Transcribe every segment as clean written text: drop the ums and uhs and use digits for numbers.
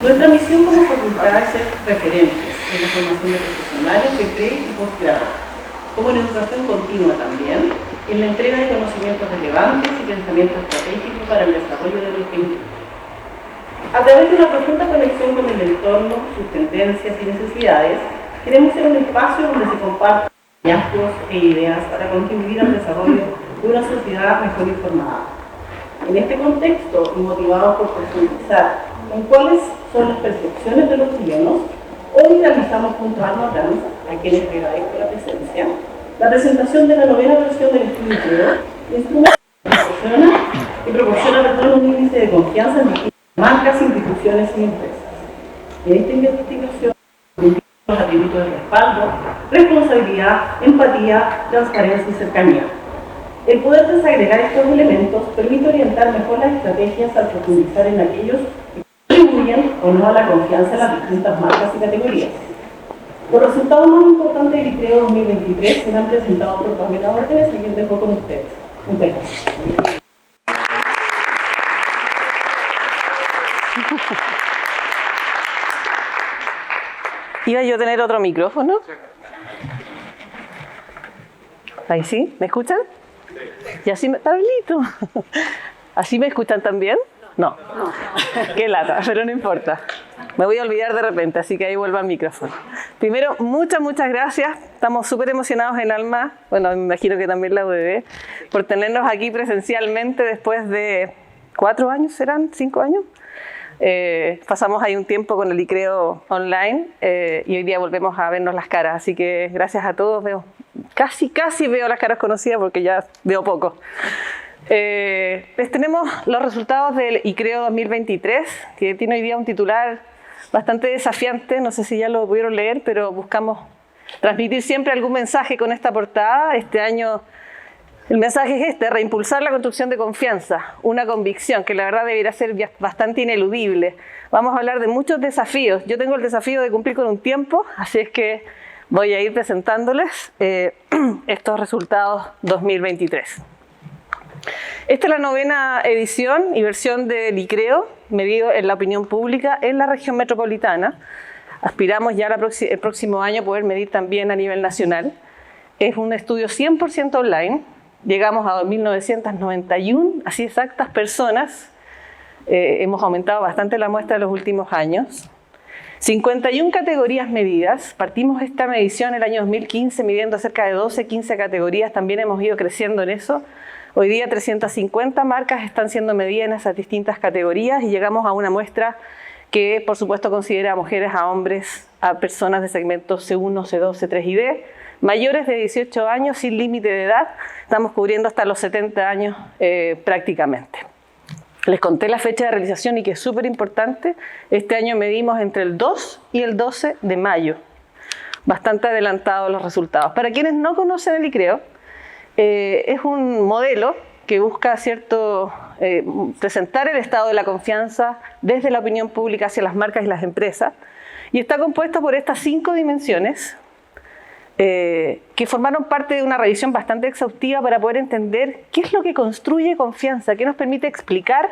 Nuestra misión como facultad es ser referentes en la formación de profesionales de pre y posgrado, como en educación continua también, en la entrega de conocimientos relevantes y pensamiento estratégico para el desarrollo de los individuos. A través de una profunda conexión con el entorno, sus tendencias y necesidades, queremos ser un espacio donde se compartan hallazgos e ideas para contribuir al desarrollo de una sociedad mejor informada. En este contexto, y motivados por profundizar en cuáles son las percepciones de los chilenos, hoy realizamos junto a Alma Trans, a quienes le agradezco la presencia, la presentación de la novena versión del estudio ICREO, instrumento que proporciona un índice de confianza en distintas marcas, instituciones y empresas. En esta investigación, los atributos de respaldo, responsabilidad, empatía, transparencia y cercanía. El poder desagregar estos elementos permite orientar mejor las estrategias al profundizar en aquellos que contribuyen o no a la confianza en las distintas marcas y categorías. Los resultados más importantes del ICREO 2023 serán presentados por Pamela Órdenes, a quien dejo con ustedes. Muchas gracias. ¿Iba yo a tener otro micrófono? Ahí sí, ¿me escuchan? Y así me... ¡Pablito! ¿Así me escuchan también? No. Qué lata, pero no importa. Me voy a olvidar de repente, así que ahí vuelvo al micrófono. Primero, muchas gracias. Estamos súper emocionados en Alma, bueno, me imagino que también la UDB, por tenernos aquí presencialmente después de 4 años, ¿serán? ¿5 años? Pasamos ahí un tiempo con el ICREO online y hoy día volvemos a vernos las caras, así que gracias a todos. Veo casi veo las caras conocidas porque ya veo poco. Les tenemos los resultados del ICREO 2023, que tiene hoy día un titular bastante desafiante. No sé si ya lo pudieron leer, pero buscamos transmitir siempre algún mensaje con esta portada. Este año el mensaje es este: reimpulsar la construcción de confianza, una convicción que la verdad debería ser bastante ineludible. Vamos a hablar de muchos desafíos. Yo tengo el desafío de cumplir con un tiempo, así es que voy a ir presentándoles estos resultados 2023. Esta es la novena edición y versión del ICREO, medido en la opinión pública en la región metropolitana. Aspiramos ya el próximo año poder medir también a nivel nacional. Es un estudio 100% online. Llegamos a 2.991, así exactas personas. Hemos aumentado bastante la muestra en los últimos años. 51 categorías medidas. Partimos esta medición el año 2015 midiendo cerca de 12-15 categorías. También hemos ido creciendo en eso. Hoy día 350 marcas están siendo medidas en esas distintas categorías y llegamos a una muestra que por supuesto considera a mujeres, a hombres, a personas de segmentos C1, C2, C3 y D, mayores de 18 años sin límite de edad. Estamos cubriendo hasta los 70 años prácticamente. Les conté la fecha de realización y que es súper importante. Este año medimos entre el 2 y el 12 de mayo. Bastante adelantados los resultados. Para quienes no conocen el ICREO, es un modelo que busca presentar el estado de la confianza desde la opinión pública hacia las marcas y las empresas. Y está compuesto por estas 5 dimensiones que formaron parte de una revisión bastante exhaustiva para poder entender qué es lo que construye confianza, qué nos permite explicar,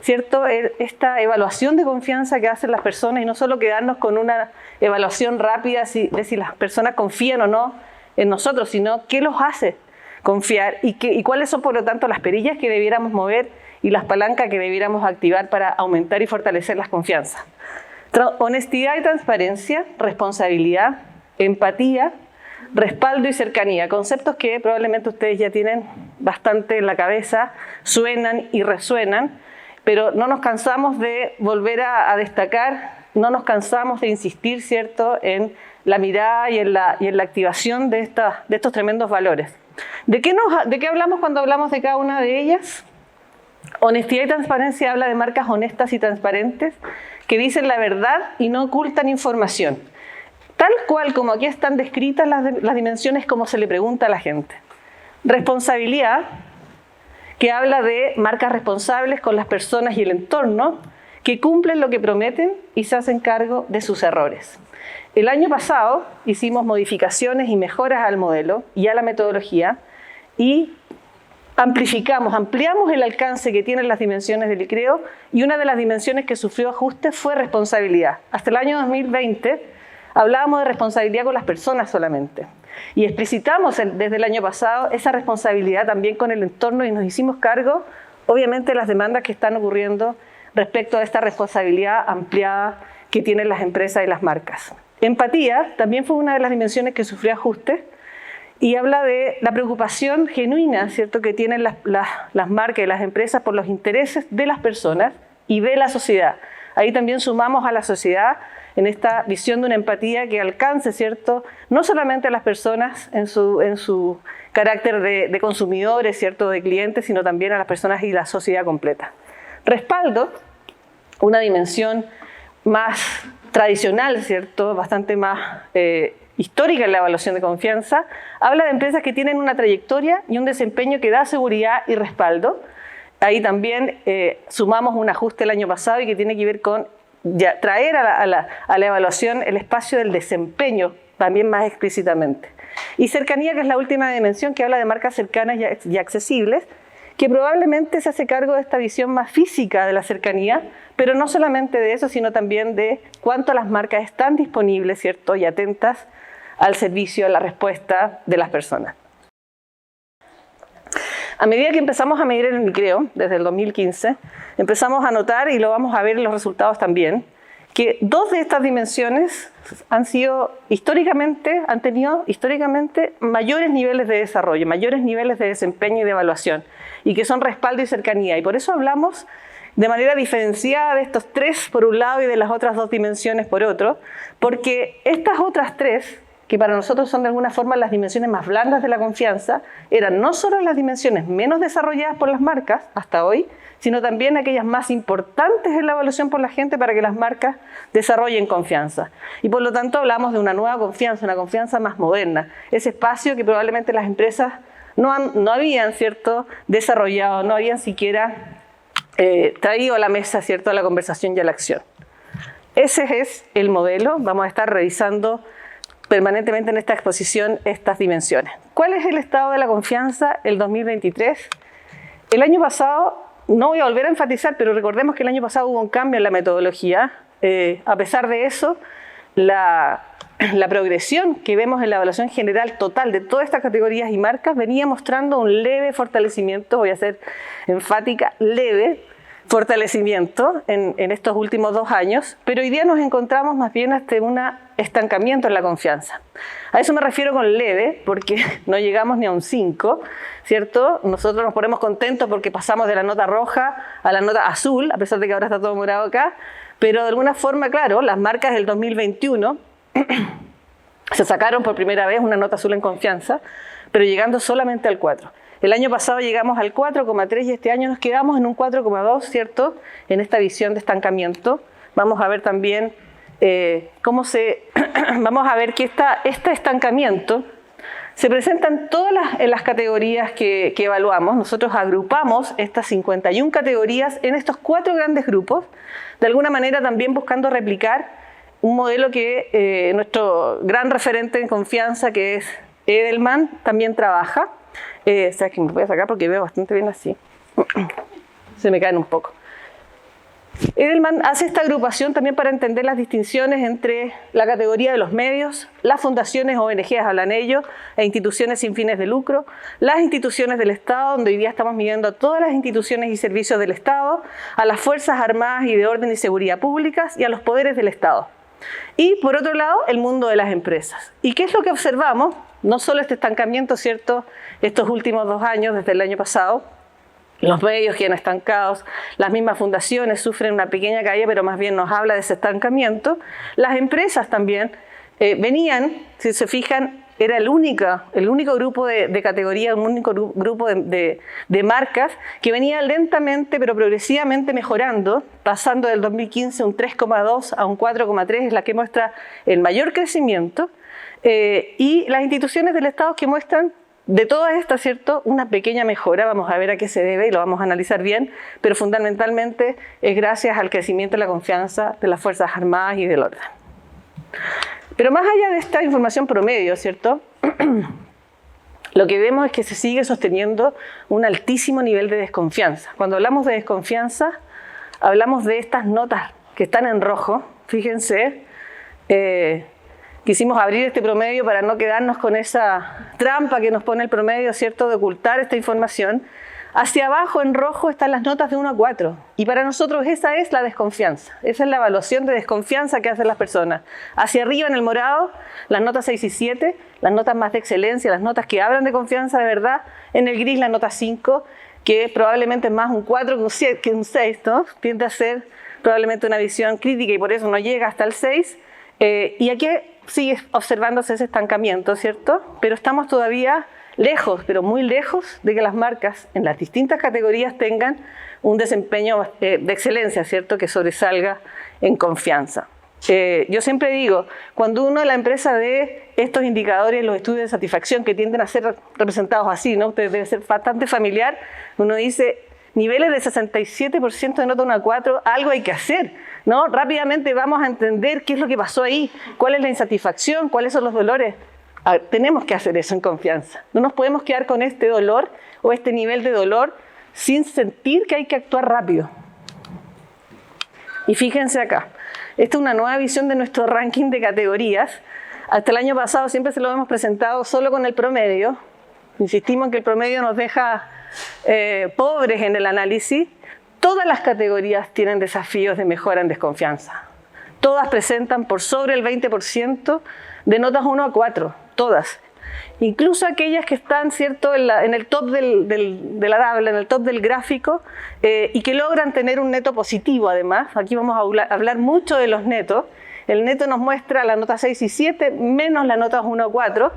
¿cierto?, esta evaluación de confianza que hacen las personas y no solo quedarnos con una evaluación rápida de si las personas confían o no en nosotros, sino qué los hace confiar y cuáles son por lo tanto las perillas que debiéramos mover y las palancas que debiéramos activar para aumentar y fortalecer las confianzas. Honestidad y transparencia, responsabilidad, empatía, respaldo y cercanía, conceptos que probablemente ustedes ya tienen bastante en la cabeza, suenan y resuenan, pero no nos cansamos de volver a destacar, no nos cansamos de insistir, ¿cierto?, en la mirada y en la activación de estos tremendos valores. ¿De qué hablamos cuando hablamos de cada una de ellas? Honestidad y transparencia habla de marcas honestas y transparentes que dicen la verdad y no ocultan información. Tal cual como aquí están descritas las dimensiones como se le pregunta a la gente. Responsabilidad, que habla de marcas responsables con las personas y el entorno, que cumplen lo que prometen y se hacen cargo de sus errores. El año pasado hicimos modificaciones y mejoras al modelo y a la metodología y ampliamos el alcance que tienen las dimensiones del ICREO, y una de las dimensiones que sufrió ajuste fue responsabilidad. Hasta el año 2020 hablábamos de responsabilidad con las personas solamente, y explicitamos desde el año pasado esa responsabilidad también con el entorno, y nos hicimos cargo, obviamente, de las demandas que están ocurriendo respecto a esta responsabilidad ampliada que tienen las empresas y las marcas. Empatía también fue una de las dimensiones que sufrió ajuste, y habla de la preocupación genuina, ¿cierto?, que tienen las marcas y las empresas por los intereses de las personas y de la sociedad. Ahí también sumamos a la sociedad en esta visión de una empatía que alcance, ¿cierto?, no solamente a las personas en su carácter de consumidores, ¿cierto?, de clientes, sino también a las personas y la sociedad completa. Respaldo, una dimensión más tradicional, ¿cierto?, bastante más histórica en la evaluación de confianza, habla de empresas que tienen una trayectoria y un desempeño que da seguridad y respaldo. Ahí también sumamos un ajuste el año pasado y que tiene que ver con traer a la evaluación el espacio del desempeño también más explícitamente. Y cercanía, que es la última dimensión, que habla de marcas cercanas y accesibles, que probablemente se hace cargo de esta visión más física de la cercanía, pero no solamente de eso, sino también de cuánto las marcas están disponibles, ¿cierto?, y atentas al servicio, a la respuesta de las personas. A medida que empezamos a medir el ICREO, desde el 2015, empezamos a notar, y lo vamos a ver en los resultados también, que dos de estas dimensiones han tenido históricamente mayores niveles de desarrollo, mayores niveles de desempeño y de evaluación, y que son respaldo y cercanía. Y por eso hablamos de manera diferenciada de estos tres por un lado y de las otras dos dimensiones por otro, porque estas otras tres, que para nosotros son de alguna forma las dimensiones más blandas de la confianza, eran no solo las dimensiones menos desarrolladas por las marcas hasta hoy, sino también aquellas más importantes en la evaluación por la gente para que las marcas desarrollen confianza. Y por lo tanto hablamos de una nueva confianza, una confianza más moderna, ese espacio que probablemente las empresas no habían, ¿cierto?, desarrollado, no habían siquiera traído a la mesa, ¿cierto?, a la conversación y a la acción. Ese es el modelo. Vamos a estar revisando permanentemente en esta exposición estas dimensiones. ¿Cuál es el estado de la confianza el 2023? El año pasado, no voy a volver a enfatizar, pero recordemos que el año pasado hubo un cambio en la metodología. A pesar de eso, la progresión que vemos en la evaluación general total de todas estas categorías y marcas venía mostrando un leve fortalecimiento, voy a ser enfática, leve fortalecimiento en estos últimos 2 años, pero hoy día nos encontramos más bien ante un estancamiento en la confianza. A eso me refiero con leve, porque no llegamos ni a un 5, ¿cierto? Nosotros nos ponemos contentos porque pasamos de la nota roja a la nota azul, a pesar de que ahora está todo morado acá, pero de alguna forma, claro, las marcas del 2021 se sacaron por primera vez una nota azul en confianza, pero llegando solamente al 4. El año pasado llegamos al 4,3 y este año nos quedamos en un 4,2, ¿cierto?, en esta visión de estancamiento. Vamos a ver también vamos a ver que este estancamiento se presenta en todas las categorías que evaluamos. Nosotros agrupamos estas 51 categorías en estos 4 grandes grupos, de alguna manera también buscando replicar un modelo que nuestro gran referente en confianza, que es Edelman, también trabaja. O sea, que me voy a sacar porque veo bastante bien así. Se me caen un poco. Edelman hace esta agrupación también para entender las distinciones entre la categoría de los medios, las fundaciones, ONGs hablan ellos, e instituciones sin fines de lucro, las instituciones del Estado, donde hoy día estamos midiendo a todas las instituciones y servicios del Estado, a las Fuerzas Armadas y de Orden y Seguridad Públicas y a los poderes del Estado. Y por otro lado, el mundo de las empresas. ¿Y qué es lo que observamos? No solo este estancamiento, ¿cierto?, estos últimos 2 años, desde el año pasado, los medios quedan estancados, las mismas fundaciones sufren una pequeña caída, pero más bien nos habla de ese estancamiento. Las empresas también venían, si se fijan, era el único grupo de categoría, un único grupo de marcas que venía lentamente pero progresivamente mejorando, pasando del 2015 un 3,2 a un 4,3, es la que muestra el mayor crecimiento, y las instituciones del Estado que muestran de todas estas, ¿cierto?, una pequeña mejora. Vamos a ver a qué se debe y lo vamos a analizar bien, pero fundamentalmente es gracias al crecimiento de la confianza de las Fuerzas Armadas y del orden. Pero más allá de esta información promedio, ¿cierto?, lo que vemos es que se sigue sosteniendo un altísimo nivel de desconfianza. Cuando hablamos de desconfianza, hablamos de estas notas que están en rojo. Fíjense, quisimos abrir este promedio para no quedarnos con esa trampa que nos pone el promedio, ¿cierto?, de ocultar esta información. Hacia abajo en rojo están las notas de 1 a 4 y para nosotros esa es la desconfianza, esa es la evaluación de desconfianza que hacen las personas. Hacia arriba en el morado, las notas 6 y 7, las notas más de excelencia, las notas que hablan de confianza de verdad. En el gris la nota 5, que probablemente es más un 4 que un 6, ¿no? Tiende a ser probablemente una visión crítica y por eso no llega hasta el 6. Y aquí sigue observándose ese estancamiento, ¿cierto? Pero estamos todavía lejos, pero muy lejos de que las marcas en las distintas categorías tengan un desempeño de excelencia, ¿cierto?, que sobresalga en confianza. Yo siempre digo, cuando uno en la empresa ve estos indicadores, los estudios de satisfacción que tienden a ser representados así, ¿no? Ustedes debe ser bastante familiar, uno dice, niveles de 67% de nota 1 a 4, algo hay que hacer, ¿no? Rápidamente vamos a entender qué es lo que pasó ahí, cuál es la insatisfacción, cuáles son los dolores. Tenemos que hacer eso en confianza. No nos podemos quedar con este dolor o este nivel de dolor sin sentir que hay que actuar rápido. Y fíjense acá, esta es una nueva visión de nuestro ranking de categorías. Hasta el año pasado siempre se lo hemos presentado solo con el promedio. Insistimos en que el promedio nos deja pobres en el análisis. Todas las categorías tienen desafíos de mejora en desconfianza. Todas presentan por sobre el 20% de notas 1 a 4, todas. Incluso aquellas que están, ¿cierto?, en el top de la tabla, en el top del gráfico, y que logran tener un neto positivo además. Aquí vamos a hablar mucho de los netos. El neto nos muestra la nota 6 y 7 menos la nota 1 a 4.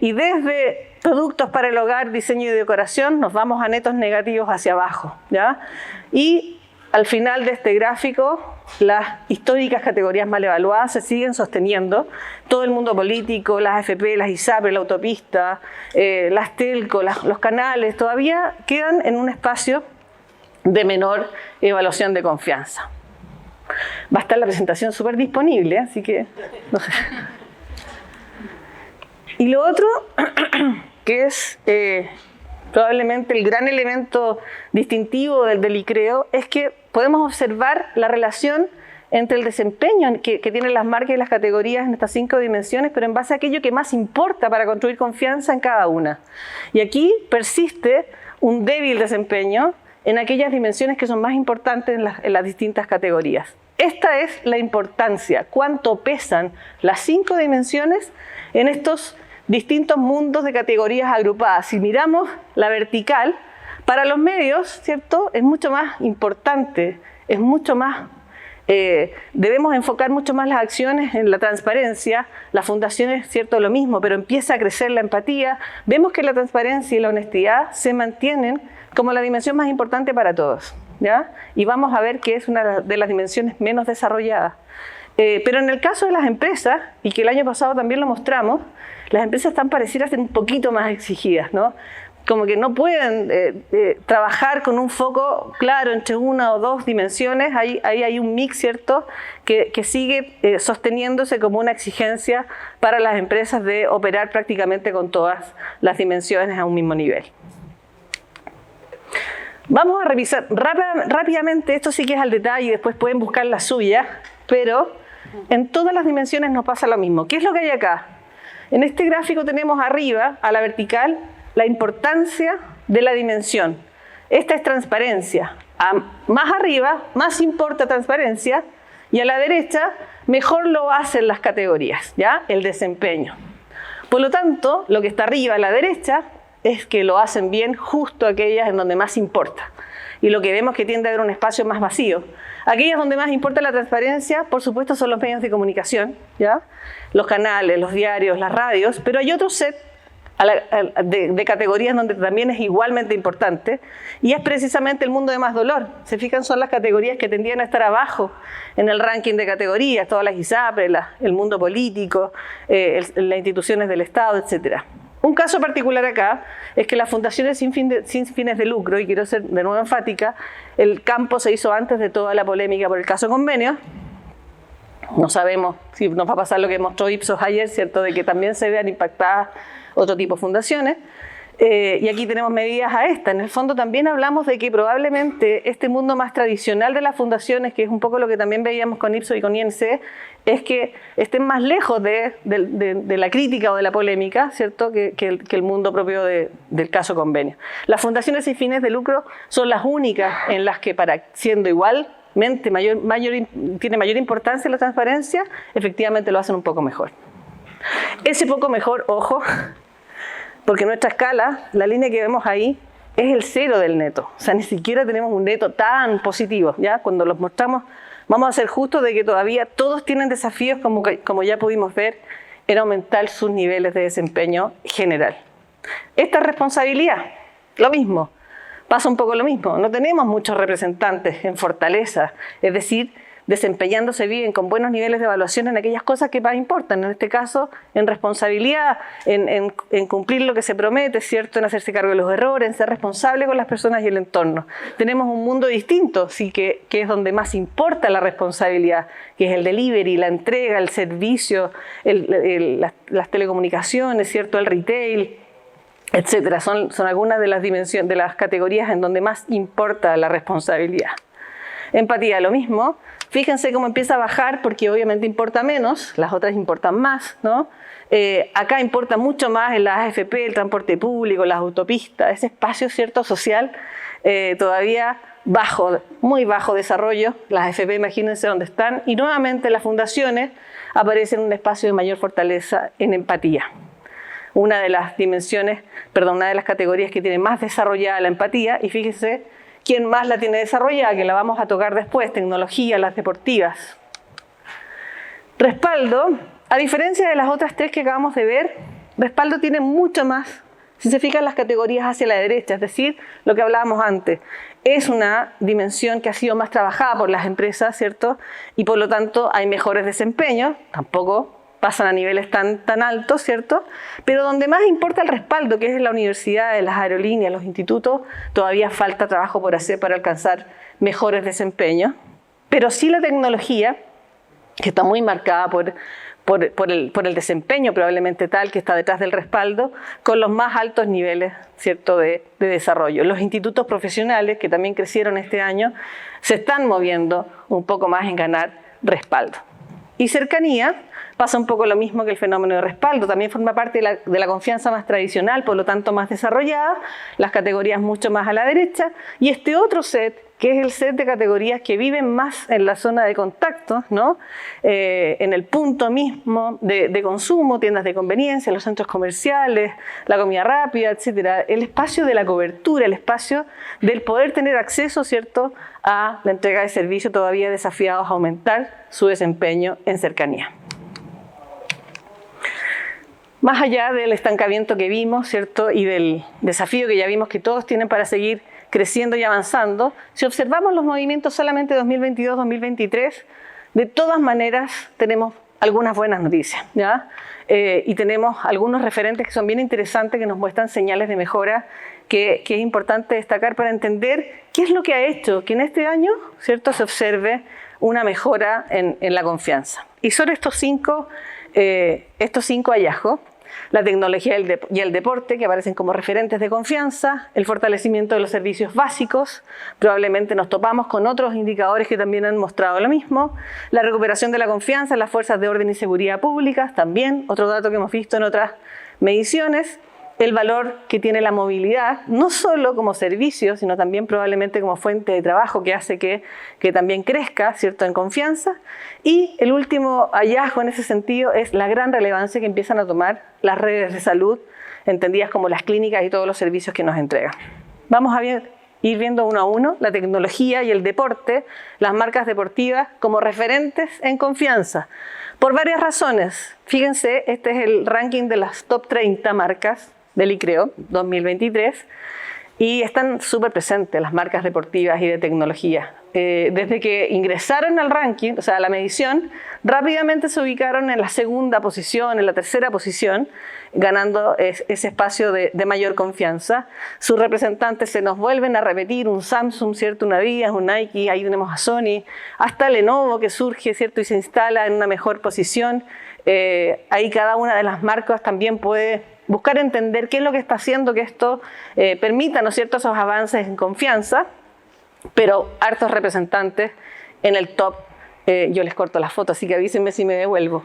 Y desde productos para el hogar, diseño y decoración, nos vamos a netos negativos hacia abajo, ¿ya? Y al final de este gráfico, las históricas categorías mal evaluadas se siguen sosteniendo. Todo el mundo político, las AFP, las ISAPRE, la autopista, las telco, los canales, todavía quedan en un espacio de menor evaluación de confianza. Va a estar la presentación súper disponible, así que no sé. Y lo otro, que es probablemente el gran elemento distintivo del ICREO, es que podemos observar la relación entre el desempeño que tienen las marcas y las categorías en estas 5 dimensiones, pero en base a aquello que más importa para construir confianza en cada una. Y aquí persiste un débil desempeño en aquellas dimensiones que son más importantes en las distintas categorías. Esta es la importancia, cuánto pesan las 5 dimensiones en estos distintos mundos de categorías agrupadas. Si miramos la vertical, para los medios, ¿cierto?, es mucho más importante, es mucho más, debemos enfocar mucho más las acciones en la transparencia. Las fundaciones, ¿cierto?, lo mismo, pero empieza a crecer la empatía. Vemos que la transparencia y la honestidad se mantienen como la dimensión más importante para todos, ¿ya? Y vamos a ver que es una de las dimensiones menos desarrolladas. Pero en el caso de las empresas, y que el año pasado también lo mostramos, las empresas están parecidas ser un poquito más exigidas, ¿no? Como que no pueden trabajar con un foco claro entre 1 o 2 dimensiones. Ahí hay un mix, ¿cierto?, que sigue sosteniéndose como una exigencia para las empresas de operar prácticamente con todas las dimensiones a un mismo nivel. Vamos a revisar rápidamente, esto sí que es al detalle, después pueden buscar la suya, pero en todas las dimensiones nos pasa lo mismo. ¿Qué es lo que hay acá? En este gráfico tenemos arriba, a la vertical, la importancia de la dimensión. Esta es transparencia. Más arriba, más importa transparencia, y a la derecha, mejor lo hacen las categorías, ¿ya? El desempeño. Por lo tanto, lo que está arriba a la derecha es que lo hacen bien justo aquellas en donde más importa. Y lo que vemos que tiende a haber un espacio más vacío. Aquellas donde más importa la transparencia, por supuesto, son los medios de comunicación, ¿ya? Los canales, los diarios, las radios, pero hay otro set de categorías donde también es igualmente importante, y es precisamente el mundo de más dolor. Se fijan, son las categorías que tendían a estar abajo en el ranking de categorías, todas las ISAPRE, el mundo político, las instituciones del Estado, etc. Un caso particular acá es que las fundaciones sin fines de lucro, y quiero ser de nuevo enfática, el campo se hizo antes de toda la polémica por el caso Convenio. No sabemos si nos va a pasar lo que mostró Ipsos ayer, ¿cierto?, de que también se vean impactadas otro tipo de fundaciones. Y aquí tenemos medidas a esta. En el fondo también hablamos de que probablemente este mundo más tradicional de las fundaciones, que es un poco lo que también veíamos con Ipsos y con INC, es que estén más lejos de la crítica o de la polémica, ¿cierto?, que el mundo propio del caso convenio. Las fundaciones sin fines de lucro son las únicas en las que, siendo igualmente tiene mayor importancia la transparencia, efectivamente lo hacen un poco mejor. Ese poco mejor, ojo, porque nuestra escala, la línea que vemos ahí, es el cero del neto. O sea, ni siquiera tenemos un neto tan positivo, ¿ya? Cuando los mostramos, vamos a ser justos de que todavía todos tienen desafíos, como ya pudimos ver, en aumentar sus niveles de desempeño general. Esta responsabilidad, lo mismo, pasa un poco lo mismo. No tenemos muchos representantes en fortaleza, es decir, desempeñándose bien, con buenos niveles de evaluación en aquellas cosas que más importan, en este caso en responsabilidad, en cumplir lo que se promete, ¿cierto?, en hacerse cargo de los errores, en ser responsable con las personas y el entorno. Tenemos un mundo distinto, sí, que es donde más importa la responsabilidad, que es el delivery, la entrega, el servicio, las telecomunicaciones, ¿cierto?, el retail, etcétera. Son algunas de las dimensiones, de las categorías en donde más importa la responsabilidad. Empatía, lo mismo. Fíjense cómo empieza a bajar porque obviamente importa menos, las otras importan más, ¿no? Acá importa mucho más en las AFP, el transporte público, las autopistas, ese espacio, ¿cierto?, social, todavía bajo, muy bajo desarrollo. Las AFP, imagínense dónde están, y nuevamente las fundaciones aparecen en un espacio de mayor fortaleza en empatía. Una de las categorías que tiene más desarrollada la empatía, y fíjense quién más la tiene desarrollada, que la vamos a tocar después, tecnología, las deportivas. Respaldo, a diferencia de las otras tres que acabamos de ver, respaldo tiene mucho más, si se fijan las categorías hacia la derecha, es decir, lo que hablábamos antes. Es una dimensión que ha sido más trabajada por las empresas, ¿cierto? Y por lo tanto hay mejores desempeños, tampoco pasan a niveles tan altos, ¿cierto? Pero donde más importa el respaldo, que es en la universidad, en las aerolíneas, los institutos, todavía falta trabajo por hacer para alcanzar mejores desempeños. Pero sí la tecnología, que está muy marcada por el desempeño probablemente tal que está detrás del respaldo, con los más altos niveles, ¿cierto?, de desarrollo. Los institutos profesionales, que también crecieron este año, se están moviendo un poco más en ganar respaldo. Y cercanía, pasa un poco lo mismo que el fenómeno de respaldo, también forma parte de la confianza más tradicional, por lo tanto más desarrollada, las categorías mucho más a la derecha, y este otro set, que es el set de categorías que viven más en la zona de contacto, ¿no? En el punto mismo de consumo, tiendas de conveniencia, los centros comerciales, la comida rápida, etcétera, el espacio de la cobertura, el espacio del poder tener acceso, ¿cierto?, a la entrega de servicios, todavía desafiados a aumentar su desempeño en cercanía. Más allá del estancamiento que vimos, ¿cierto?, y del desafío que ya vimos que todos tienen para seguir creciendo y avanzando, si observamos los movimientos solamente 2022-2023, de todas maneras tenemos algunas buenas noticias, ¿ya? Y tenemos algunos referentes que son bien interesantes, que nos muestran señales de mejora que es importante destacar para entender qué es lo que ha hecho que en este año, ¿cierto?, se observe una mejora en la confianza. Y son estos cinco hallazgos: la tecnología y el deporte, que aparecen como referentes de confianza, el fortalecimiento de los servicios básicos, probablemente nos topamos con otros indicadores que también han mostrado lo mismo, la recuperación de la confianza en las fuerzas de orden y seguridad públicas, también otro dato que hemos visto en otras mediciones, el valor que tiene la movilidad, no solo como servicio, sino también probablemente como fuente de trabajo que hace que también crezca, ¿cierto?, en confianza. Y el último hallazgo en ese sentido es la gran relevancia que empiezan a tomar las redes de salud, entendidas como las clínicas y todos los servicios que nos entregan. Vamos a ir viendo uno a uno la tecnología y el deporte, las marcas deportivas como referentes en confianza, por varias razones. Fíjense, este es el ranking de las top 30 marcas del ICREO 2023, y están súper presentes las marcas deportivas y de tecnología. Desde que ingresaron al ranking, o sea, a la medición, rápidamente se ubicaron en la segunda posición, en la tercera posición, ganando ese espacio de mayor confianza. Sus representantes se nos vuelven a repetir: un Samsung, ¿cierto?, un Adidas, un Nike, ahí tenemos a Sony, hasta Lenovo, que surge, ¿cierto?, y se instala en una mejor posición. Ahí cada una de las marcas también puede buscar entender qué es lo que está haciendo que esto permita, ¿no es cierto?, esos avances en confianza, pero hartos representantes en el top. Yo les corto la foto, así que avísenme si me devuelvo.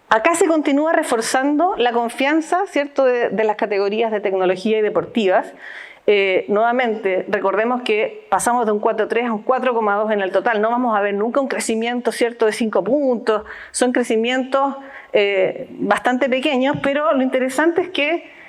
Acá se continúa reforzando la confianza, ¿cierto?, de las categorías de tecnología y deportivas. Nuevamente, recordemos que pasamos de un 4,3 a un 4,2 en el total. No vamos a ver nunca un crecimiento, ¿cierto?, de 5 puntos. Son crecimientos bastante pequeños, pero lo interesante es que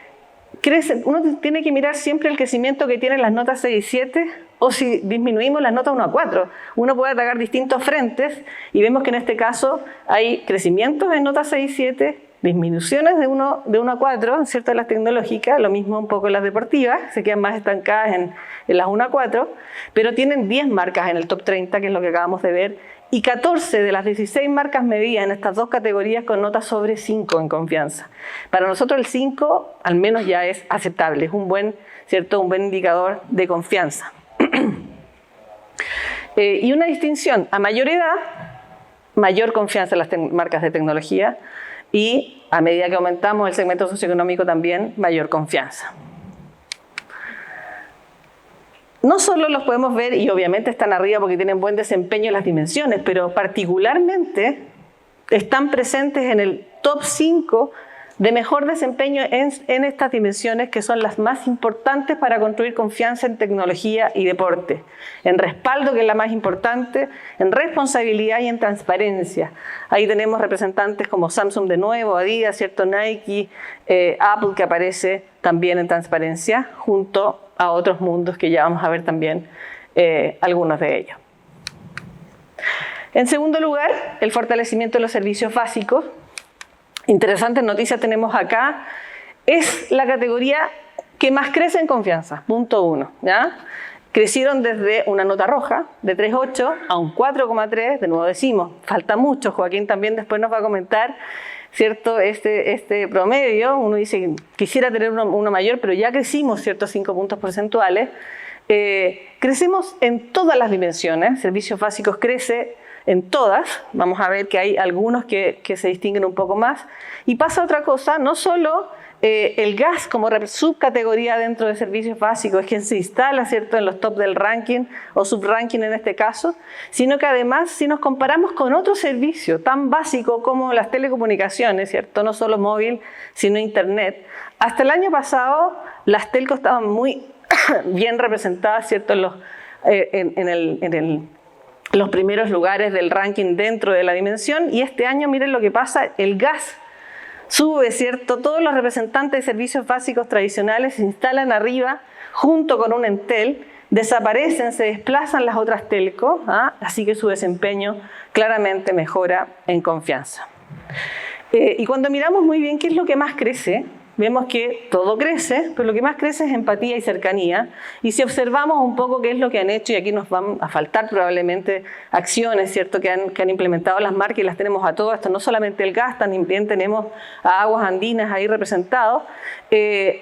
uno tiene que mirar siempre el crecimiento que tienen las notas 6 y 7, o si disminuimos las notas 1 a 4. Uno puede atacar distintos frentes y vemos que en este caso hay crecimientos en notas 6 y 7, disminuciones de 1 a 4, ¿cierto?, de las tecnológicas, lo mismo un poco en las deportivas, se quedan más estancadas en las 1 a 4, pero tienen 10 marcas en el top 30, que es lo que acabamos de ver, y 14 de las 16 marcas medidas en estas dos categorías con notas sobre 5 en confianza. Para nosotros el 5 al menos ya es aceptable, es un buen, ¿cierto?, un buen indicador de confianza. Y una distinción: a mayor edad, mayor confianza en las marcas de tecnología, y a medida que aumentamos el segmento socioeconómico también, mayor confianza. No solo los podemos ver, y obviamente están arriba porque tienen buen desempeño en las dimensiones, pero particularmente están presentes en el top 5 de mejor desempeño en estas dimensiones, que son las más importantes para construir confianza en tecnología y deporte. En respaldo, que es la más importante, en responsabilidad y en transparencia. Ahí tenemos representantes como Samsung de nuevo, Adidas, ¿cierto?, Nike, Apple, que aparece también en transparencia, junto a otros mundos que ya vamos a ver también algunos de ellos. En segundo lugar, el fortalecimiento de los servicios básicos. Interesantes noticias tenemos acá. Es la categoría que más crece en confianza, punto 1, ¿ya? Crecieron desde una nota roja de 3,8 a un 4,3, de nuevo decimos, falta mucho, Joaquín también después nos va a comentar, ¿cierto?, este promedio. Uno dice, quisiera tener uno mayor, pero ya crecimos, ¿cierto?, 5 puntos porcentuales. Crecemos en todas las dimensiones, servicios básicos crece en todas. Vamos a ver que hay algunos que se distinguen un poco más. Y pasa otra cosa, no solo el gas como subcategoría dentro de servicios básicos es quien se instala, ¿cierto?, en los top del ranking o subranking en este caso, sino que además, si nos comparamos con otro servicio tan básico como las telecomunicaciones, ¿cierto?, no solo móvil, sino internet, hasta el año pasado las telcos estaban muy bien representadas, ¿cierto?, en los primeros lugares del ranking dentro de la dimensión, y este año miren lo que pasa, el gas sube, ¿cierto? Todos los representantes de servicios básicos tradicionales se instalan arriba junto con un Entel, desaparecen, se desplazan las otras telcos, así que su desempeño claramente mejora en confianza. Y cuando miramos muy bien qué es lo que más crece, vemos que todo crece, pero lo que más crece es empatía y cercanía. Y si observamos un poco qué es lo que han hecho, y aquí nos van a faltar probablemente acciones, ¿cierto?, que han implementado las marcas, y las tenemos a todo esto, no solamente el gas, también tenemos a Aguas Andinas ahí representados,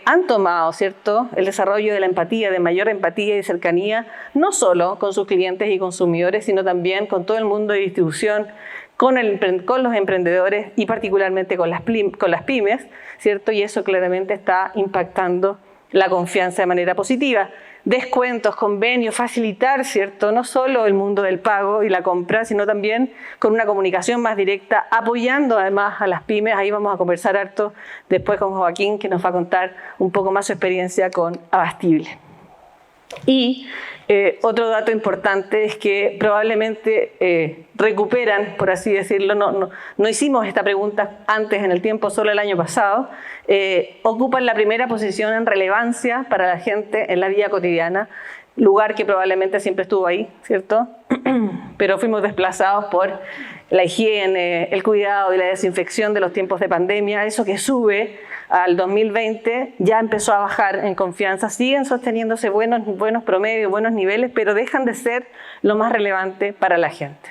han tomado, ¿cierto?, el desarrollo de la empatía, de mayor empatía y cercanía, no solo con sus clientes y consumidores, sino también con todo el mundo de distribución, con los emprendedores y particularmente con las pymes, ¿cierto? Y eso claramente está impactando la confianza de manera positiva. Descuentos, convenios, facilitar, ¿cierto?, no solo el mundo del pago y la compra, sino también con una comunicación más directa, apoyando además a las pymes. Ahí vamos a conversar harto después con Joaquín, que nos va a contar un poco más su experiencia con Abastible. Y otro dato importante es que probablemente recuperan, por así decirlo, no hicimos esta pregunta antes en el tiempo, solo el año pasado, ocupan la primera posición en relevancia para la gente en la vida cotidiana, lugar que probablemente siempre estuvo ahí, ¿cierto? Pero fuimos desplazados por la higiene, el cuidado y la desinfección de los tiempos de pandemia. Eso que sube al 2020 ya empezó a bajar en confianza, siguen sosteniéndose buenos promedios, buenos niveles, pero dejan de ser lo más relevante para la gente.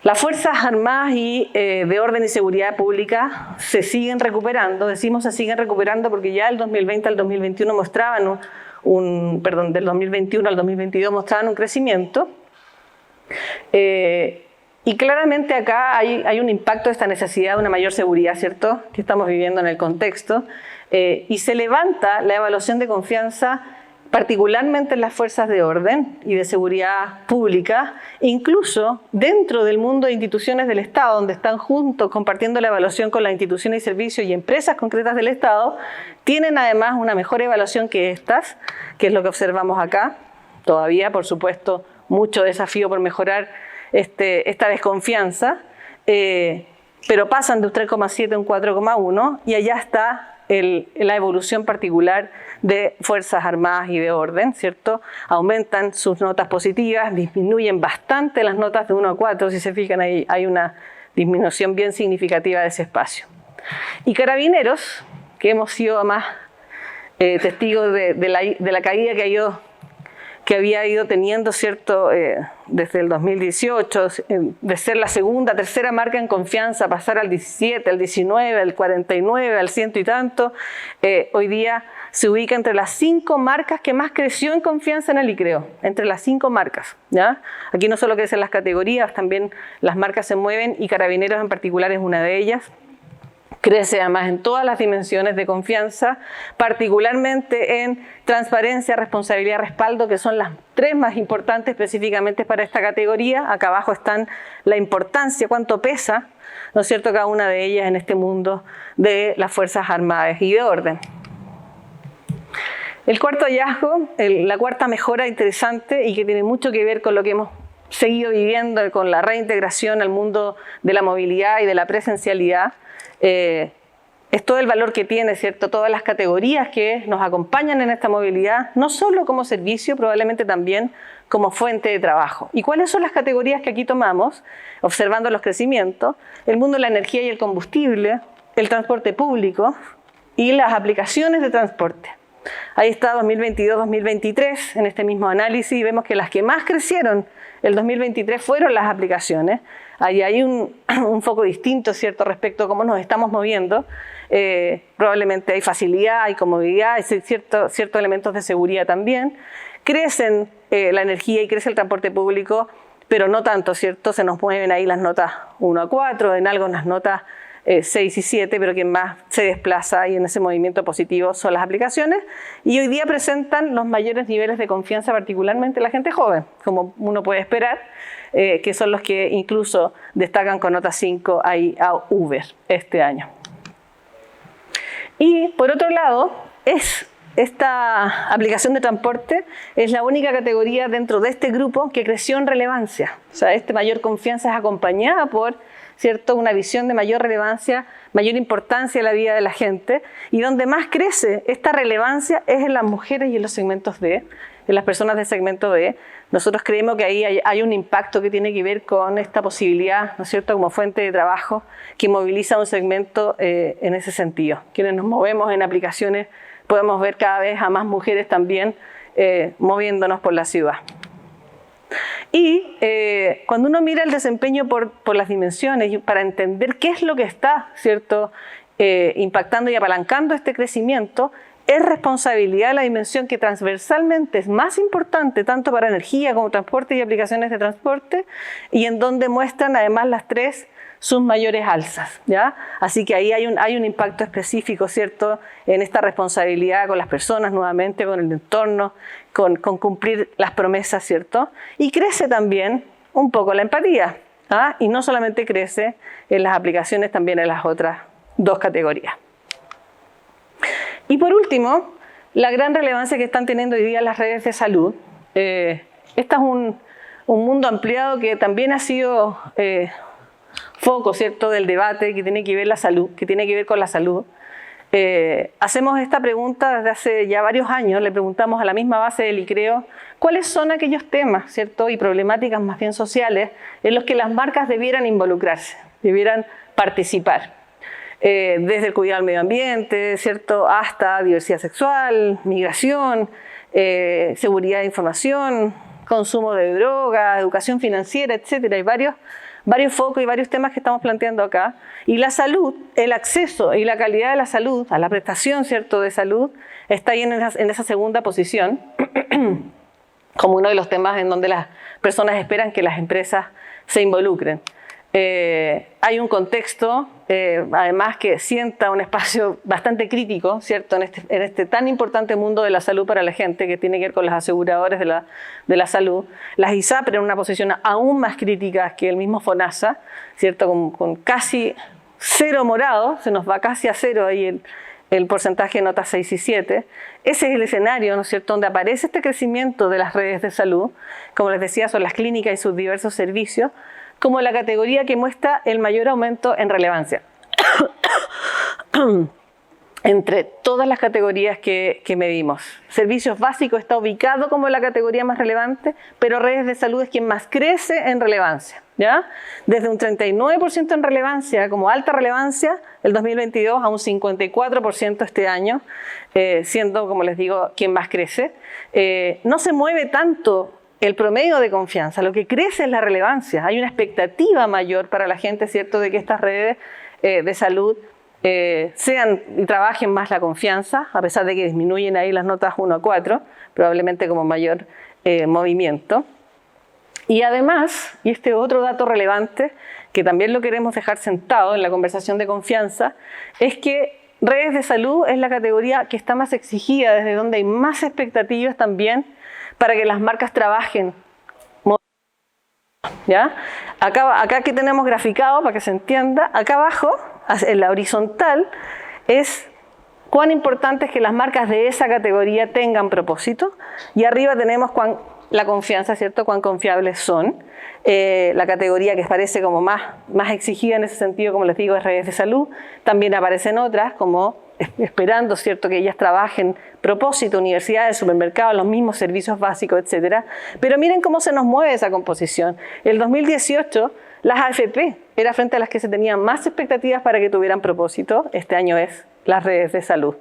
Las Fuerzas Armadas y de Orden y Seguridad Pública se siguen recuperando. Decimos se siguen recuperando porque ya el 2020 al 2021 mostraban del 2021 al 2022 mostraban un crecimiento. Y claramente acá hay un impacto de esta necesidad de una mayor seguridad, ¿cierto?, que estamos viviendo en el contexto. Y se levanta la evaluación de confianza particularmente en las fuerzas de orden y de seguridad pública, incluso dentro del mundo de instituciones del Estado, donde están juntos compartiendo la evaluación con las instituciones y servicios y empresas concretas del Estado, tienen además una mejor evaluación que estas, que es lo que observamos acá. Todavía, por supuesto, mucho desafío por mejorar esta desconfianza, pero pasan de un 3,7 a un 4,1 y allá está la evolución particular de Fuerzas Armadas y de Orden, ¿cierto? Aumentan sus notas positivas, disminuyen bastante las notas de 1 a 4, si se fijan ahí hay una disminución bien significativa de ese espacio. Y Carabineros, que hemos sido más testigos de la caída que había ido teniendo, ¿cierto?, desde el 2018, de ser la segunda, tercera marca en confianza, pasar al 17, al 19, al 49, al 100 y tanto, hoy día se ubica entre las 5 marcas que más creció en confianza en el ICREO, entre las 5 marcas, ¿ya? Aquí no solo crecen las categorías, también las marcas se mueven y Carabineros en particular es una de ellas. Crece además en todas las dimensiones de confianza, particularmente en transparencia, responsabilidad, respaldo, que son las 3 más importantes específicamente para esta categoría. Acá abajo están la importancia, cuánto pesa, ¿no es cierto?, cada una de ellas en este mundo de las Fuerzas Armadas y de Orden. El cuarto hallazgo, la cuarta mejora interesante y que tiene mucho que ver con lo que hemos seguido viviendo, con la reintegración al mundo de la movilidad y de la presencialidad, es todo el valor que tiene, ¿cierto?, todas las categorías que nos acompañan en esta movilidad, no solo como servicio, probablemente también como fuente de trabajo. ¿Y cuáles son las categorías que aquí tomamos, observando los crecimientos? El mundo de la energía y el combustible, el transporte público y las aplicaciones de transporte. Ahí está 2022-2023 en este mismo análisis y vemos que las que más crecieron el 2023 fueron las aplicaciones. Ahí hay un foco distinto, ¿cierto?, respecto a cómo nos estamos moviendo. Probablemente hay facilidad, hay comodidad, hay ciertos elementos de seguridad también. Crecen la energía y crece el transporte público, pero no tanto, ¿cierto? Se nos mueven ahí las notas 1 a 4, en algo las notas 6 y 7, pero quien más se desplaza ahí en ese movimiento positivo son las aplicaciones. Y hoy día presentan los mayores niveles de confianza, particularmente la gente joven, como uno puede esperar, que son los que incluso destacan con nota 5 ahí a Uber este año. Y por otro lado, esta aplicación de transporte es la única categoría dentro de este grupo que creció en relevancia. O sea, mayor confianza es acompañada por, ¿cierto?, una visión de mayor relevancia, mayor importancia en la vida de la gente, y donde más crece esta relevancia es en las mujeres y en los segmentos D, en las personas del segmento D. Nosotros creemos que ahí hay un impacto que tiene que ver con esta posibilidad, ¿no es cierto?, como fuente de trabajo que moviliza un segmento en ese sentido. Quienes nos movemos en aplicaciones podemos ver cada vez a más mujeres también moviéndonos por la ciudad. Y cuando uno mira el desempeño por las dimensiones, para entender qué es lo que está, ¿cierto?, impactando y apalancando este crecimiento, es responsabilidad de la dimensión que transversalmente es más importante tanto para energía como transporte y aplicaciones de transporte, y en donde muestran además las 3 sus mayores alzas, ¿ya? Así que ahí hay un impacto específico, ¿cierto?, en esta responsabilidad con las personas, nuevamente con el entorno, con cumplir las promesas, ¿cierto? Y crece también un poco la empatía, ¿ah? Y no solamente crece en las aplicaciones, también en las otras 2 categorías. Y por último, la gran relevancia que están teniendo hoy día las redes de salud. Este es un mundo ampliado que también ha sido foco, ¿cierto?, del debate que tiene que ver con la salud. Hacemos esta pregunta desde hace ya varios años, le preguntamos a la misma base del ICREO cuáles son aquellos temas, ¿cierto?, y problemáticas más bien sociales en los que las marcas debieran involucrarse, debieran participar. Desde el cuidado del medio ambiente, ¿cierto?, hasta diversidad sexual, migración, seguridad de información, consumo de droga, educación financiera, etcétera. Hay varios focos y varios temas que estamos planteando acá. Y la salud, el acceso y la calidad de la salud, a la prestación, ¿cierto?, de salud, está ahí en esa segunda posición, como uno de los temas en donde las personas esperan que las empresas se involucren. Hay un contexto, además, que sienta un espacio bastante crítico, ¿cierto? En este tan importante mundo de la salud para la gente, que tiene que ver con los aseguradores de la salud. Las ISAPRE en una posición aún más crítica que el mismo FONASA, ¿cierto? Con casi cero morado, se nos va casi a cero ahí el porcentaje de notas 6 y 7. Ese es el escenario, ¿no es cierto?, donde aparece este crecimiento de las redes de salud. Como les decía, son las clínicas y sus diversos servicios, como la categoría que muestra el mayor aumento en relevancia. Entre todas las categorías que medimos. Servicios básicos está ubicado como la categoría más relevante, pero redes de salud es quien más crece en relevancia, ¿ya? Desde un 39% en relevancia, como alta relevancia, el 2022, a un 54% este año, siendo, como les digo, quien más crece. No se mueve tanto el promedio de confianza, lo que crece es la relevancia. Hay una expectativa mayor para la gente, ¿cierto?, de que estas redes de salud sean y trabajen más la confianza, a pesar de que disminuyen ahí las notas 1 a 4, probablemente como mayor movimiento. Y además, y este otro dato relevante, que también lo queremos dejar sentado en la conversación de confianza, es que redes de salud es la categoría que está más exigida, desde donde hay más expectativas también para que las marcas trabajen. ¿Ya? Acá que tenemos graficado, para que se entienda, acá abajo, en la horizontal, es cuán importante es que las marcas de esa categoría tengan propósito, y arriba tenemos la confianza, ¿cierto?, cuán confiables son. La categoría que parece como más exigida en ese sentido, como les digo, es redes de salud. También aparecen otras, como esperando, ¿cierto?, que ellas trabajen propósito, universidades, supermercados, los mismos servicios básicos, etc. Pero miren cómo se nos mueve esa composición. El 2018, las AFP era frente a las que se tenían más expectativas para que tuvieran propósito. Este año es las redes de salud.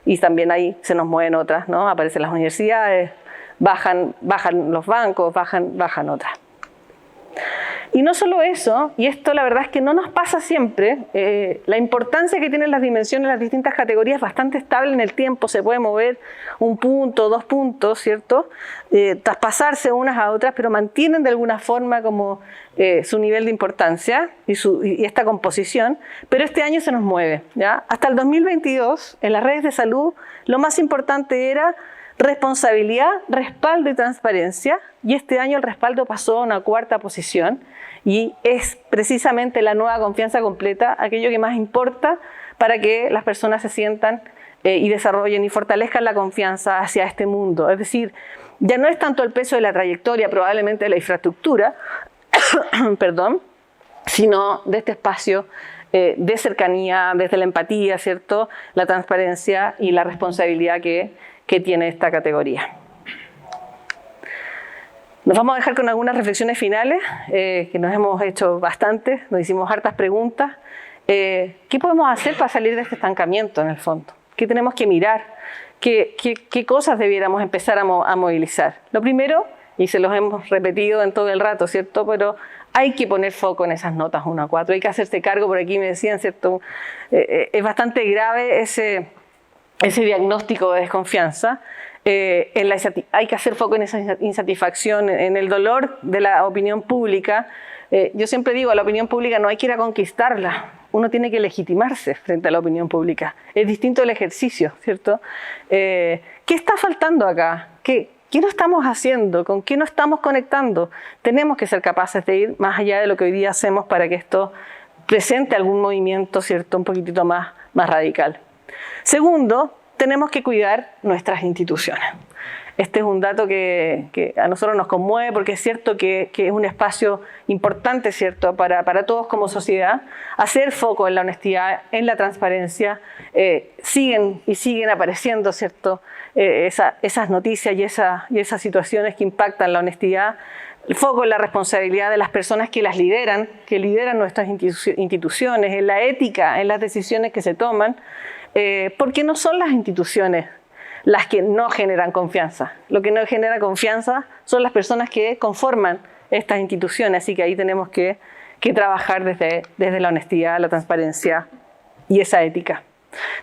Y también ahí se nos mueven otras, ¿no? Aparecen las universidades, bajan los bancos, bajan otras. Y no solo eso, y esto la verdad es que no nos pasa siempre, la importancia que tienen las dimensiones en las distintas categorías es bastante estable en el tiempo, se puede mover 1 punto, 2 puntos, ¿cierto? Traspasarse unas a otras, pero mantienen de alguna forma como su nivel de importancia y esta composición, pero este año se nos mueve, ¿ya? Hasta el 2022, en las redes de salud, lo más importante era responsabilidad, respaldo y transparencia, y este año el respaldo pasó a una 4ª posición, y es precisamente la nueva confianza completa aquello que más importa para que las personas se sientan y desarrollen y fortalezcan la confianza hacia este mundo. Es decir, ya no es tanto el peso de la trayectoria, probablemente de la infraestructura, perdón, sino de este espacio de cercanía, desde la empatía, ¿cierto?, la transparencia y la responsabilidad que tiene esta categoría. Nos vamos a dejar con algunas reflexiones finales, que nos hemos hecho bastante, nos hicimos hartas preguntas. ¿Qué podemos hacer para salir de este estancamiento en el fondo? ¿Qué tenemos que mirar? ¿Qué cosas debiéramos empezar a movilizar? Lo primero, y se los hemos repetido en todo el rato, ¿cierto?, pero hay que poner foco en esas notas 1 a 4, hay que hacerse cargo. Por aquí me decían, ¿cierto?, es bastante grave ese diagnóstico de desconfianza. Hay que hacer foco en esa insatisfacción, en el dolor de la opinión pública. Yo siempre digo, a la opinión pública no hay que ir a conquistarla, uno tiene que legitimarse frente a la opinión pública. Es distinto el ejercicio, ¿cierto? ¿Qué está faltando acá? ¿Qué no estamos haciendo? ¿Con qué no estamos conectando? Tenemos que ser capaces de ir más allá de lo que hoy día hacemos para que esto presente algún movimiento, ¿cierto?, un poquitito más radical. Segundo, tenemos que cuidar nuestras instituciones. Este es un dato que a nosotros nos conmueve, porque es cierto que es un espacio importante, ¿cierto?, para todos como sociedad. Hacer foco en la honestidad, en la transparencia. Siguen apareciendo, ¿cierto?, esas noticias y esas situaciones que impactan la honestidad. El foco en la responsabilidad de las personas que lideran nuestras instituciones, en la ética, en las decisiones que se toman. Porque no son las instituciones las que no generan confianza. Lo que no genera confianza son las personas que conforman estas instituciones, así que ahí tenemos que trabajar desde la honestidad, la transparencia y esa ética.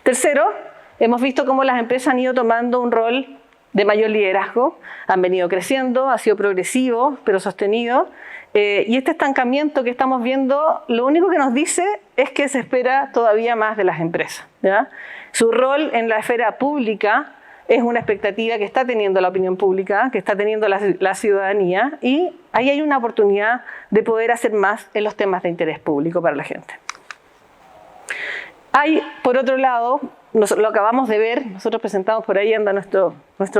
Tercero, hemos visto cómo las empresas han ido tomando un rol de mayor liderazgo, han venido creciendo, ha sido progresivo, pero sostenido. Y este estancamiento que estamos viendo, lo único que nos dice es que se espera todavía más de las empresas, ¿ya? Su rol en la esfera pública es una expectativa que está teniendo la opinión pública, que está teniendo la ciudadanía, y ahí hay una oportunidad de poder hacer más en los temas de interés público para la gente. Hay, por otro lado, lo acabamos de ver, nosotros presentamos, por ahí anda nuestro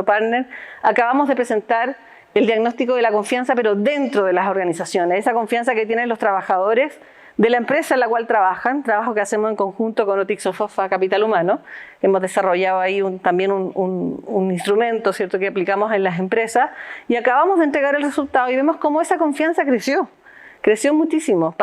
partner, acabamos de presentar el diagnóstico de la confianza, pero dentro de las organizaciones, esa confianza que tienen los trabajadores de la empresa en la cual trabajan, trabajo que hacemos en conjunto con Otixofofa Capital Humano. Hemos desarrollado ahí también un instrumento, ¿cierto?, que aplicamos en las empresas, y acabamos de entregar el resultado y vemos cómo esa confianza creció muchísimo.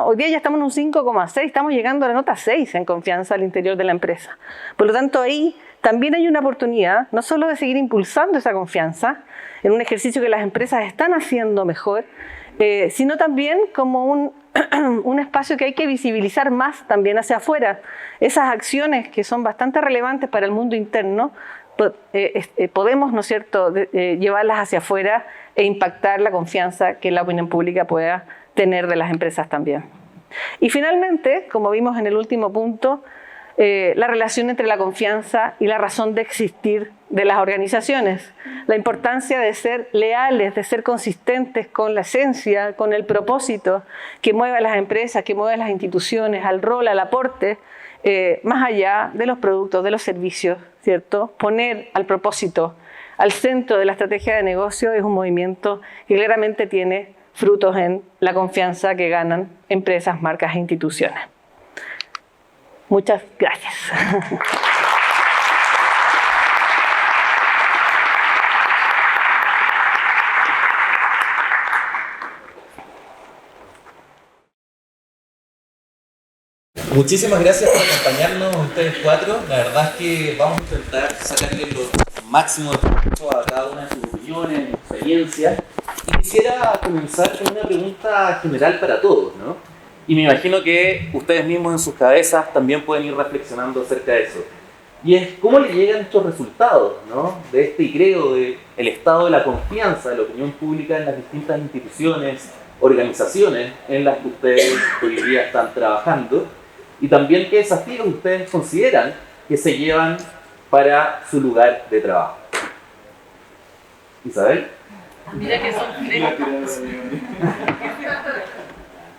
Hoy día ya estamos en un 5,6, estamos llegando a la nota 6 en confianza al interior de la empresa. Por lo tanto, ahí también hay una oportunidad, no solo de seguir impulsando esa confianza, en un ejercicio que las empresas están haciendo mejor, sino también como un espacio que hay que visibilizar más también hacia afuera. Esas acciones que son bastante relevantes para el mundo interno, podemos, ¿no es cierto?, llevarlas hacia afuera e impactar la confianza que la opinión pública pueda tener de las empresas también. Y finalmente, como vimos en el último punto, la relación entre la confianza y la razón de existir de las organizaciones. La importancia de ser leales, de ser consistentes con la esencia, con el propósito que mueve a las empresas, que mueve a las instituciones, al rol, al aporte, más allá de los productos, de los servicios, ¿cierto? Poner al propósito al centro de la estrategia de negocio es un movimiento que claramente tiene frutos en la confianza que ganan empresas, marcas e instituciones. Muchas gracias. Muchísimas gracias por acompañarnos ustedes cuatro. La verdad es que vamos a intentar sacarle los máximos provecho a cada una de sus opiniones, experiencias. Y quisiera comenzar con una pregunta general para todos, ¿no? Y me imagino que ustedes mismos en sus cabezas también pueden ir reflexionando acerca de eso. Y es cómo le llegan estos resultados, ¿no?, de este ICREO, del estado de la confianza de la opinión pública en las distintas instituciones, organizaciones en las que ustedes hoy día están trabajando, y también qué desafíos ustedes consideran que se llevan para su lugar de trabajo. Isabel. Mira que son tres.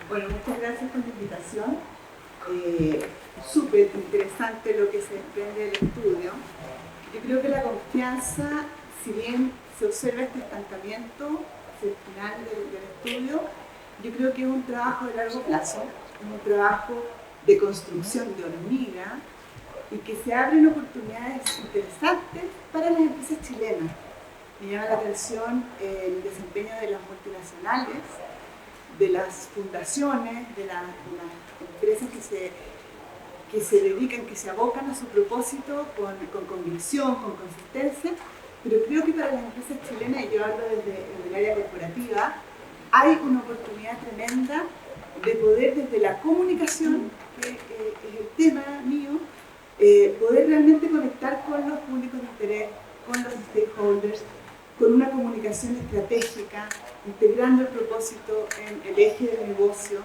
Bueno, muchas gracias por la invitación. Súper interesante lo que se desprende del estudio. Yo creo que la confianza, si bien se observa este estancamiento hacia el final del estudio, yo creo que es un trabajo de largo plazo, es un trabajo de construcción de hormiga y que se abren oportunidades interesantes para las empresas chilenas. Me llama la atención el desempeño de las multinacionales, de las fundaciones, de las empresas que se dedican, que se abocan a su propósito con convicción, con consistencia, pero creo que para las empresas chilenas, y yo hablo desde el área corporativa, hay una oportunidad tremenda de poder desde la comunicación, que es el tema mío, poder realmente conectar con los públicos de interés, con los stakeholders, con una comunicación estratégica, integrando el propósito en el eje del negocio,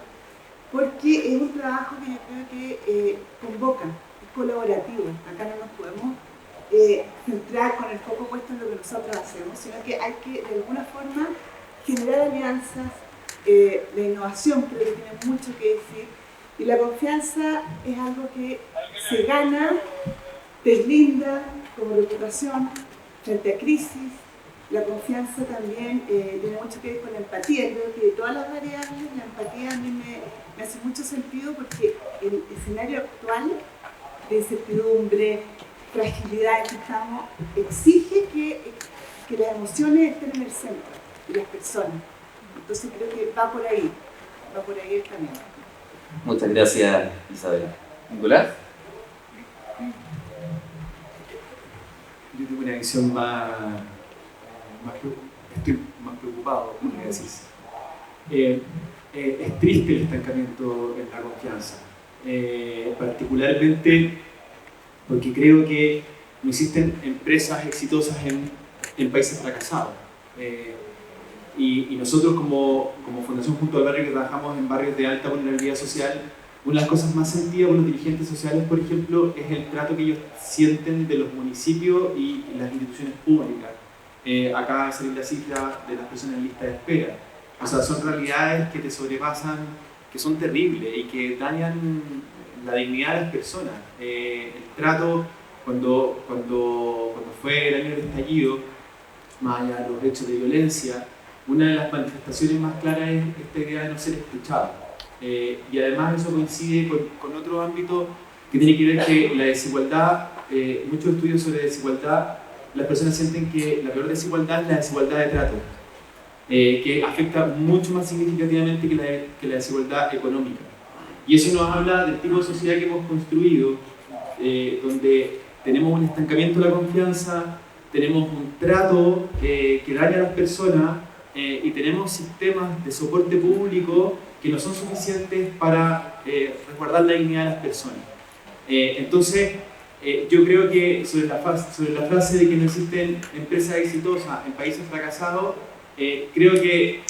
porque es un trabajo que yo creo que convoca, es colaborativo. Acá no nos podemos centrar con el foco puesto en lo que nosotros hacemos, sino que hay que de alguna forma generar alianzas. La innovación creo que tiene mucho que decir, y la confianza es algo que se gana, deslinda como reputación frente a crisis. La confianza también tiene mucho que ver con la empatía. Creo que de todas las variables, la empatía a mí me hace mucho sentido, porque el escenario actual de incertidumbre, fragilidad en que estamos, exige que las emociones estén en el centro de las personas. Entonces creo que va por ahí el camino. Muchas gracias, Isabel. ¿Nicolás? Yo tengo una visión estoy más preocupado, podría decirse. Es triste el estancamiento en la confianza, particularmente porque creo que no existen empresas exitosas en en países fracasados. Y nosotros como Fundación Junto al Barrio, que trabajamos en barrios de alta vulnerabilidad social, una de las cosas más sentidas por los dirigentes sociales, por ejemplo, es el trato que ellos sienten de los municipios y las instituciones públicas. Acaba de salir la cifra de las personas en lista de espera. O sea, son realidades que te sobrepasan, que son terribles y que dañan la dignidad de las personas. El trato, cuando fue el año del estallido, más allá de los hechos de violencia, una de las manifestaciones más claras es esta idea de no ser escuchado. Y además eso coincide con otro ámbito que tiene que ver que la desigualdad, muchos estudios sobre desigualdad, las personas sienten que la peor desigualdad es la desigualdad de trato, que afecta mucho más significativamente que la desigualdad económica. Y eso nos habla del tipo de sociedad que hemos construido, donde tenemos un estancamiento de la confianza, tenemos un trato que daña a las personas y tenemos sistemas de soporte público que no son suficientes para resguardar la dignidad de las personas. Entonces, yo creo que sobre la frase de que no existen empresas exitosas en países fracasados, creo que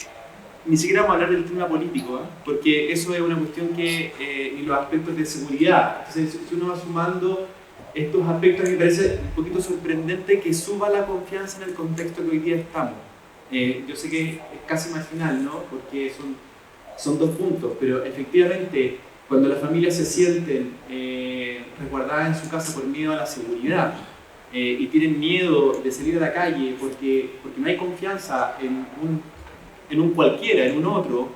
ni siquiera vamos a hablar del clima político, porque eso es una cuestión que, y los aspectos de seguridad. Entonces, si uno va sumando estos aspectos, me parece un poquito sorprendente que suba la confianza en el contexto que hoy día estamos. Yo sé que es casi marginal, ¿no? Porque son dos puntos, pero efectivamente, cuando las familias se sienten resguardadas en su casa por miedo a la seguridad y tienen miedo de salir a la calle porque no hay confianza en un cualquiera, en un otro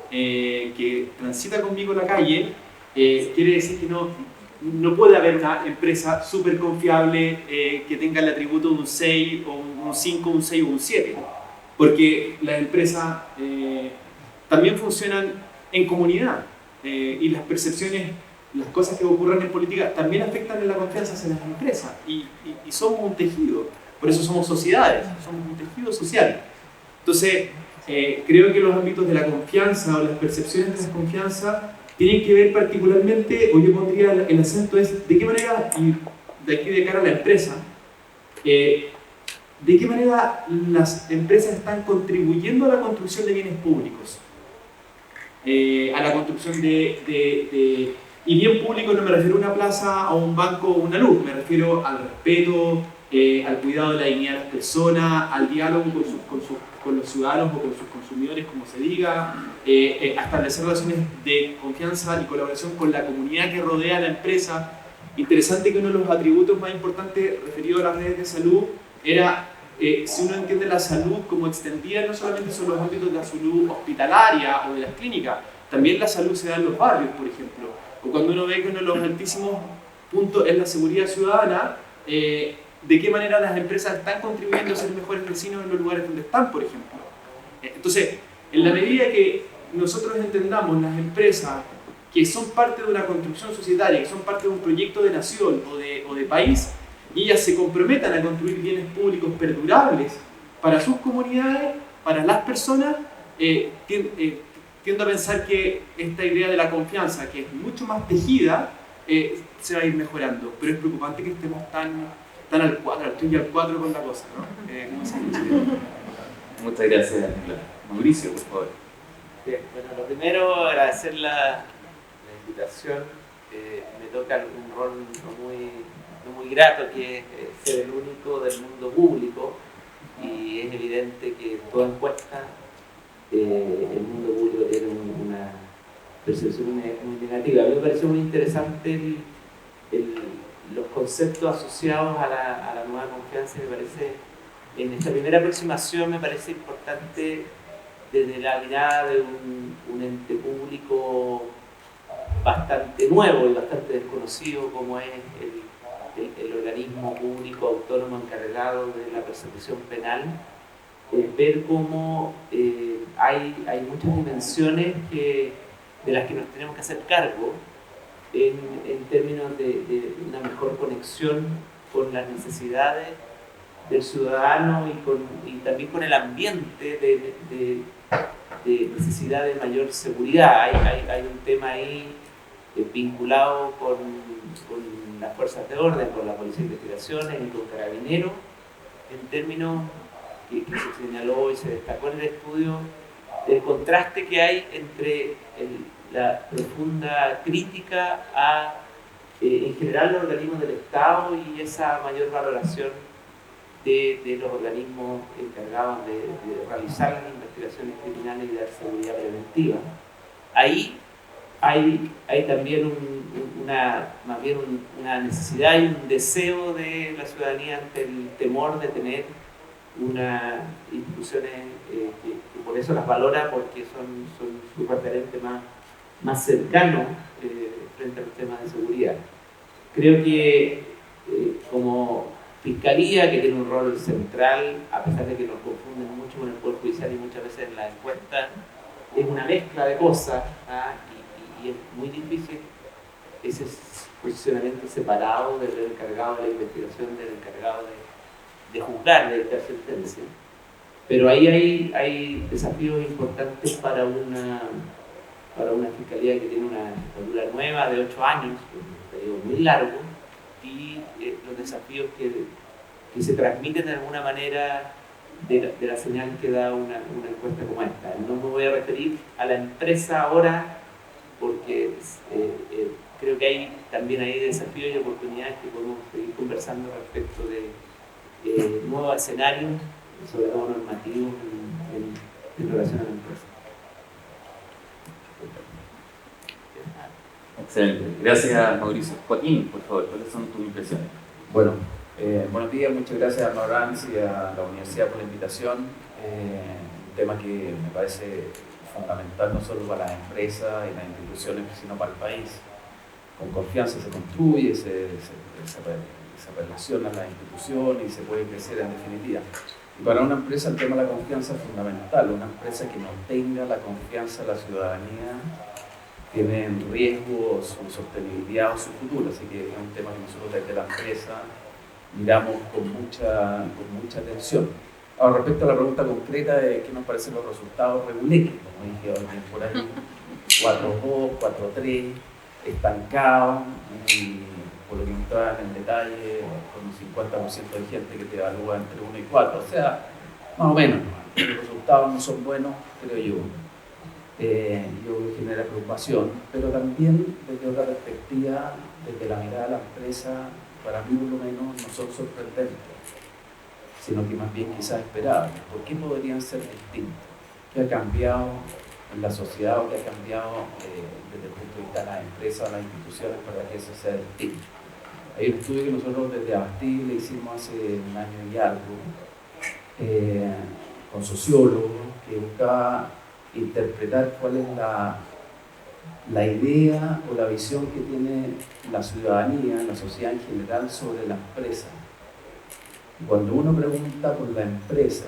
que transita conmigo en la calle, quiere decir que no puede haber una empresa súper confiable que tenga el atributo de un 6 o un 5, un 6 o un 7, porque las empresas también funcionan en comunidad. Y las percepciones, las cosas que ocurren en política también afectan en la confianza hacia las empresas y somos un tejido, por eso somos sociedades, somos un tejido social. Entonces, creo que los ámbitos de la confianza o las percepciones de la confianza tienen que ver particularmente, o yo pondría el acento es de qué manera, y de aquí de cara a la empresa, de qué manera las empresas están contribuyendo a la construcción de bienes públicos. A la construcción y bien público no me refiero a una plaza, a un banco o una luz, me refiero al respeto, al cuidado de la dignidad de las personas, al diálogo con los ciudadanos o con sus consumidores, como se diga, a establecer relaciones de confianza y colaboración con la comunidad que rodea a la empresa. Interesante que uno de los atributos más importantes referido a las redes de salud era si uno entiende la salud como extendida, no solamente son los ámbitos de la salud hospitalaria o de las clínicas, también la salud se da en los barrios, por ejemplo. O cuando uno ve que uno de los altísimos puntos es la seguridad ciudadana, de qué manera las empresas están contribuyendo a ser mejores vecinos en los lugares donde están, por ejemplo. Entonces, en la medida que nosotros entendamos las empresas que son parte de una construcción societaria, que son parte de un proyecto de nación o de país, y ellas se comprometan a construir bienes públicos perdurables para sus comunidades, para las personas, tiendo a pensar que esta idea de la confianza, que es mucho más tejida, se va a ir mejorando. Pero es preocupante que estemos tan al 4 con la cosa, ¿no? Muchas gracias, Mauricio, por favor. Bien, bueno, lo primero, agradecer la invitación. Me toca un rol no muy grato, que es ser el único del mundo público, y es evidente que toda encuesta, el mundo público tiene una percepción muy negativa. A mí me pareció muy interesante los conceptos asociados a la nueva confianza. Me parece, en esta primera aproximación me parece importante desde la mirada de un ente público bastante nuevo y bastante desconocido como es el organismo público autónomo encargado de la persecución penal, ver cómo hay muchas dimensiones de las que nos tenemos que hacer cargo en términos de una mejor conexión con las necesidades del ciudadano y también con el ambiente de necesidad de mayor seguridad. Hay un tema ahí vinculado con las fuerzas de orden, con la Policía de Investigaciones y con Carabineros, en términos que se señaló y se destacó en el estudio, el contraste que hay entre la profunda crítica a, en general, los organismos del Estado y esa mayor valoración de los organismos encargados de realizar las investigaciones criminales y de dar seguridad preventiva. Ahí hay también más bien una necesidad y un deseo de la ciudadanía ante el temor de tener unas instituciones que por eso las valora, porque son su referente más cercano frente a los temas de seguridad. Creo que como Fiscalía, que tiene un rol central, a pesar de que nos confunden mucho con el Poder Judicial y muchas veces en la encuesta, es una mezcla de cosas, y es muy difícil ese posicionamiento separado del encargado de la investigación, del encargado de juzgar, de dictar sentencia. Pero ahí hay desafíos importantes para una Fiscalía que tiene una legislatura nueva de 8 años, un periodo muy largo, y los desafíos que se transmiten de alguna manera de la señal que da una encuesta como esta. No me voy a referir a la empresa ahora, porque creo que también hay desafíos y oportunidades que podemos seguir conversando respecto de nuevos escenarios, sobre todo normativos, en relación a la empresa. Excelente. Gracias, Mauricio. Joaquín, por favor, ¿cuáles son tus impresiones? Bueno, buenos días, muchas gracias a Marrans y a la universidad por la invitación. Un tema que me parece fundamental no solo para las empresas y las instituciones, sino para el país. Con confianza se construye, se relaciona las instituciones y se puede crecer en definitiva. Y para una empresa el tema de la confianza es fundamental. Una empresa que no tenga la confianza de la ciudadanía tiene en riesgo su sostenibilidad o su futuro. Así que es un tema que nosotros desde la empresa miramos con mucha atención. Ahora, respecto a la pregunta concreta de qué nos parecen los resultados regulares, como dije alguien por ahí, 4.2, 4.3, estancado, y por lo que entraba en el detalle, con un 50% de gente que te evalúa entre 1 y 4, o sea, más o menos, los resultados no son buenos, creo yo. Yo genera preocupación, pero también desde otra perspectiva, desde la mirada de la empresa, para mí por lo menos no son sorprendentes, sino que más bien quizás esperables. ¿Por qué podrían ser distintos? ¿Qué ha cambiado en la sociedad o qué ha cambiado desde el punto de vista de las empresas o las instituciones para que eso sea distinto? Hay un estudio que nosotros desde Abastí le hicimos hace un año y algo con sociólogos que buscaba interpretar cuál es la idea o la visión que tiene la ciudadanía, la sociedad en general sobre la empresa. Cuando uno pregunta por la empresa,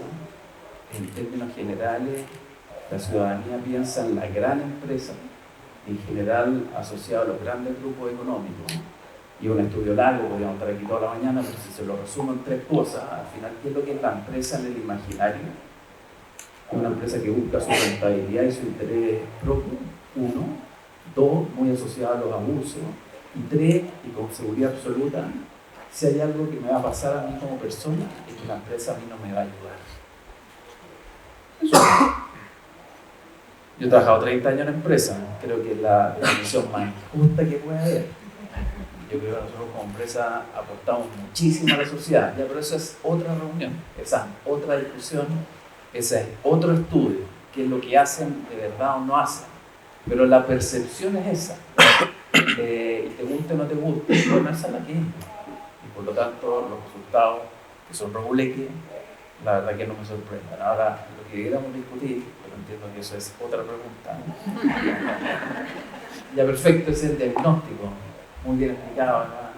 en términos generales, la ciudadanía piensa en la gran empresa, en general asociada a los grandes grupos económicos. Y un estudio largo, podríamos estar aquí toda la mañana, pero si se lo resumo en 3 cosas, al final, ¿qué es lo que es la empresa en el imaginario? Es una empresa que busca su rentabilidad y su interés propio, 1. 2, muy asociada a los abusos. Y 3, y con seguridad absoluta, si hay algo que me va a pasar a mí como persona, es que la empresa a mí no me va a ayudar. Yo he trabajado 30 años en empresa, creo que es la definición más justa que puede haber. Yo creo que nosotros como empresa aportamos muchísimo a la sociedad, ya, pero eso es otra reunión, esa es otra discusión, ese es otro estudio, qué es lo que hacen de verdad o no hacen. Pero la percepción es esa, y te guste o no te guste, bueno, esa es la que es. Y por lo tanto, los resultados que son reguleques, la verdad que no me sorprenden. Ahora, lo que queramos discutir, pero entiendo que eso es otra pregunta. Ya, perfecto, es el diagnóstico, muy bien explicado, ¿verdad?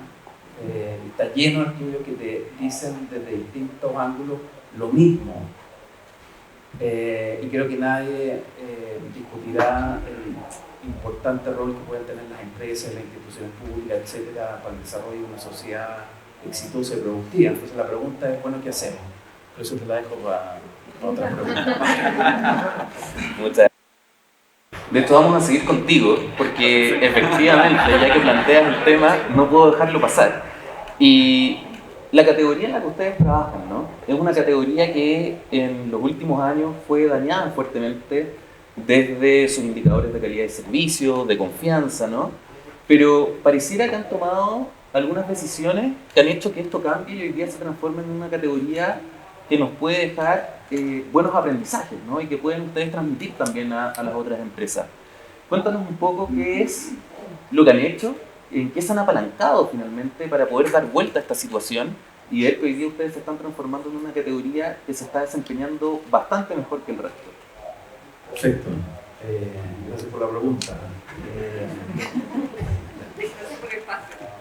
Está lleno de estudios que te dicen desde distintos ángulos lo mismo. Y creo que nadie discutirá el importante rol que pueden tener las empresas, las instituciones públicas, etcétera, para el desarrollo de una sociedad exitosa y productiva. Entonces la pregunta es, bueno, ¿qué hacemos? Pero eso te la dejo para otra pregunta. Muchas gracias. De hecho, vamos a seguir contigo, porque efectivamente, ya que planteas el tema, no puedo dejarlo pasar. Y la categoría en la que ustedes trabajan, ¿no? Es una categoría que en los últimos años fue dañada fuertemente desde sus indicadores de calidad de servicio, de confianza, ¿no? Pero pareciera que han tomado algunas decisiones que han hecho que esto cambie y hoy día se transforme en una categoría que nos puede dejar buenos aprendizajes, ¿no? Y que pueden ustedes transmitir también a las otras empresas. Cuéntanos un poco qué es lo que han hecho, en qué se han apalancado finalmente para poder dar vuelta a esta situación y ver que hoy día ustedes se están transformando en una categoría que se está desempeñando bastante mejor que el resto. Perfecto. Gracias por la pregunta.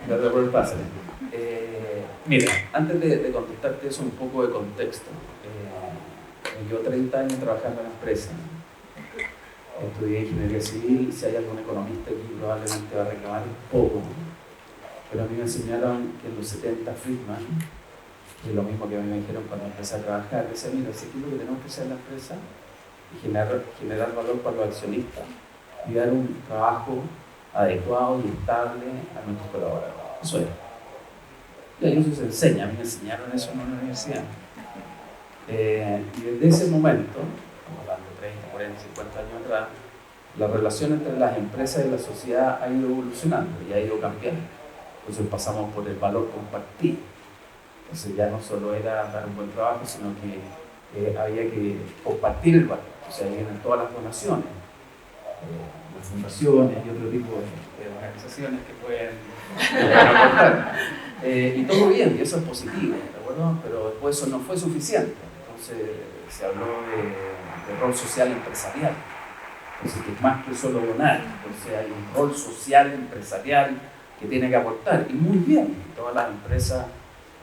Gracias por el pase. Mira, antes de contestarte eso, un poco de contexto. Yo 30 años trabajando en la empresa. Estudié ingeniería civil. Si hay algún economista aquí probablemente va a reclamar un poco. Pero a mí me enseñaron que en los 70 Friedman, que es lo mismo que a mí me dijeron cuando empecé a trabajar, decía, mira, si aquí lo que tenemos que hacer en la empresa y generar valor para los accionistas y dar un trabajo adecuado y estable a nuestros colaboradores. Eso es. Y ahí eso se enseña, a mí me enseñaron eso en la universidad. Y desde ese momento, estamos hablando de 30, 40, 50 años atrás, la relación entre las empresas y la sociedad ha ido evolucionando y ha ido cambiando. Entonces pasamos por el valor compartido. Entonces ya no solo era dar un buen trabajo, sino que había que compartir el valor. O sea, vienen todas las donaciones, las fundaciones y otro tipo de organizaciones que pueden aportar. Y todo bien, y eso es positivo, ¿de acuerdo? Pero después eso no fue suficiente. Entonces se habló de rol social empresarial. Entonces, que es más que solo donar. Entonces hay un rol social empresarial que tiene que aportar. Y muy bien, todas las empresas,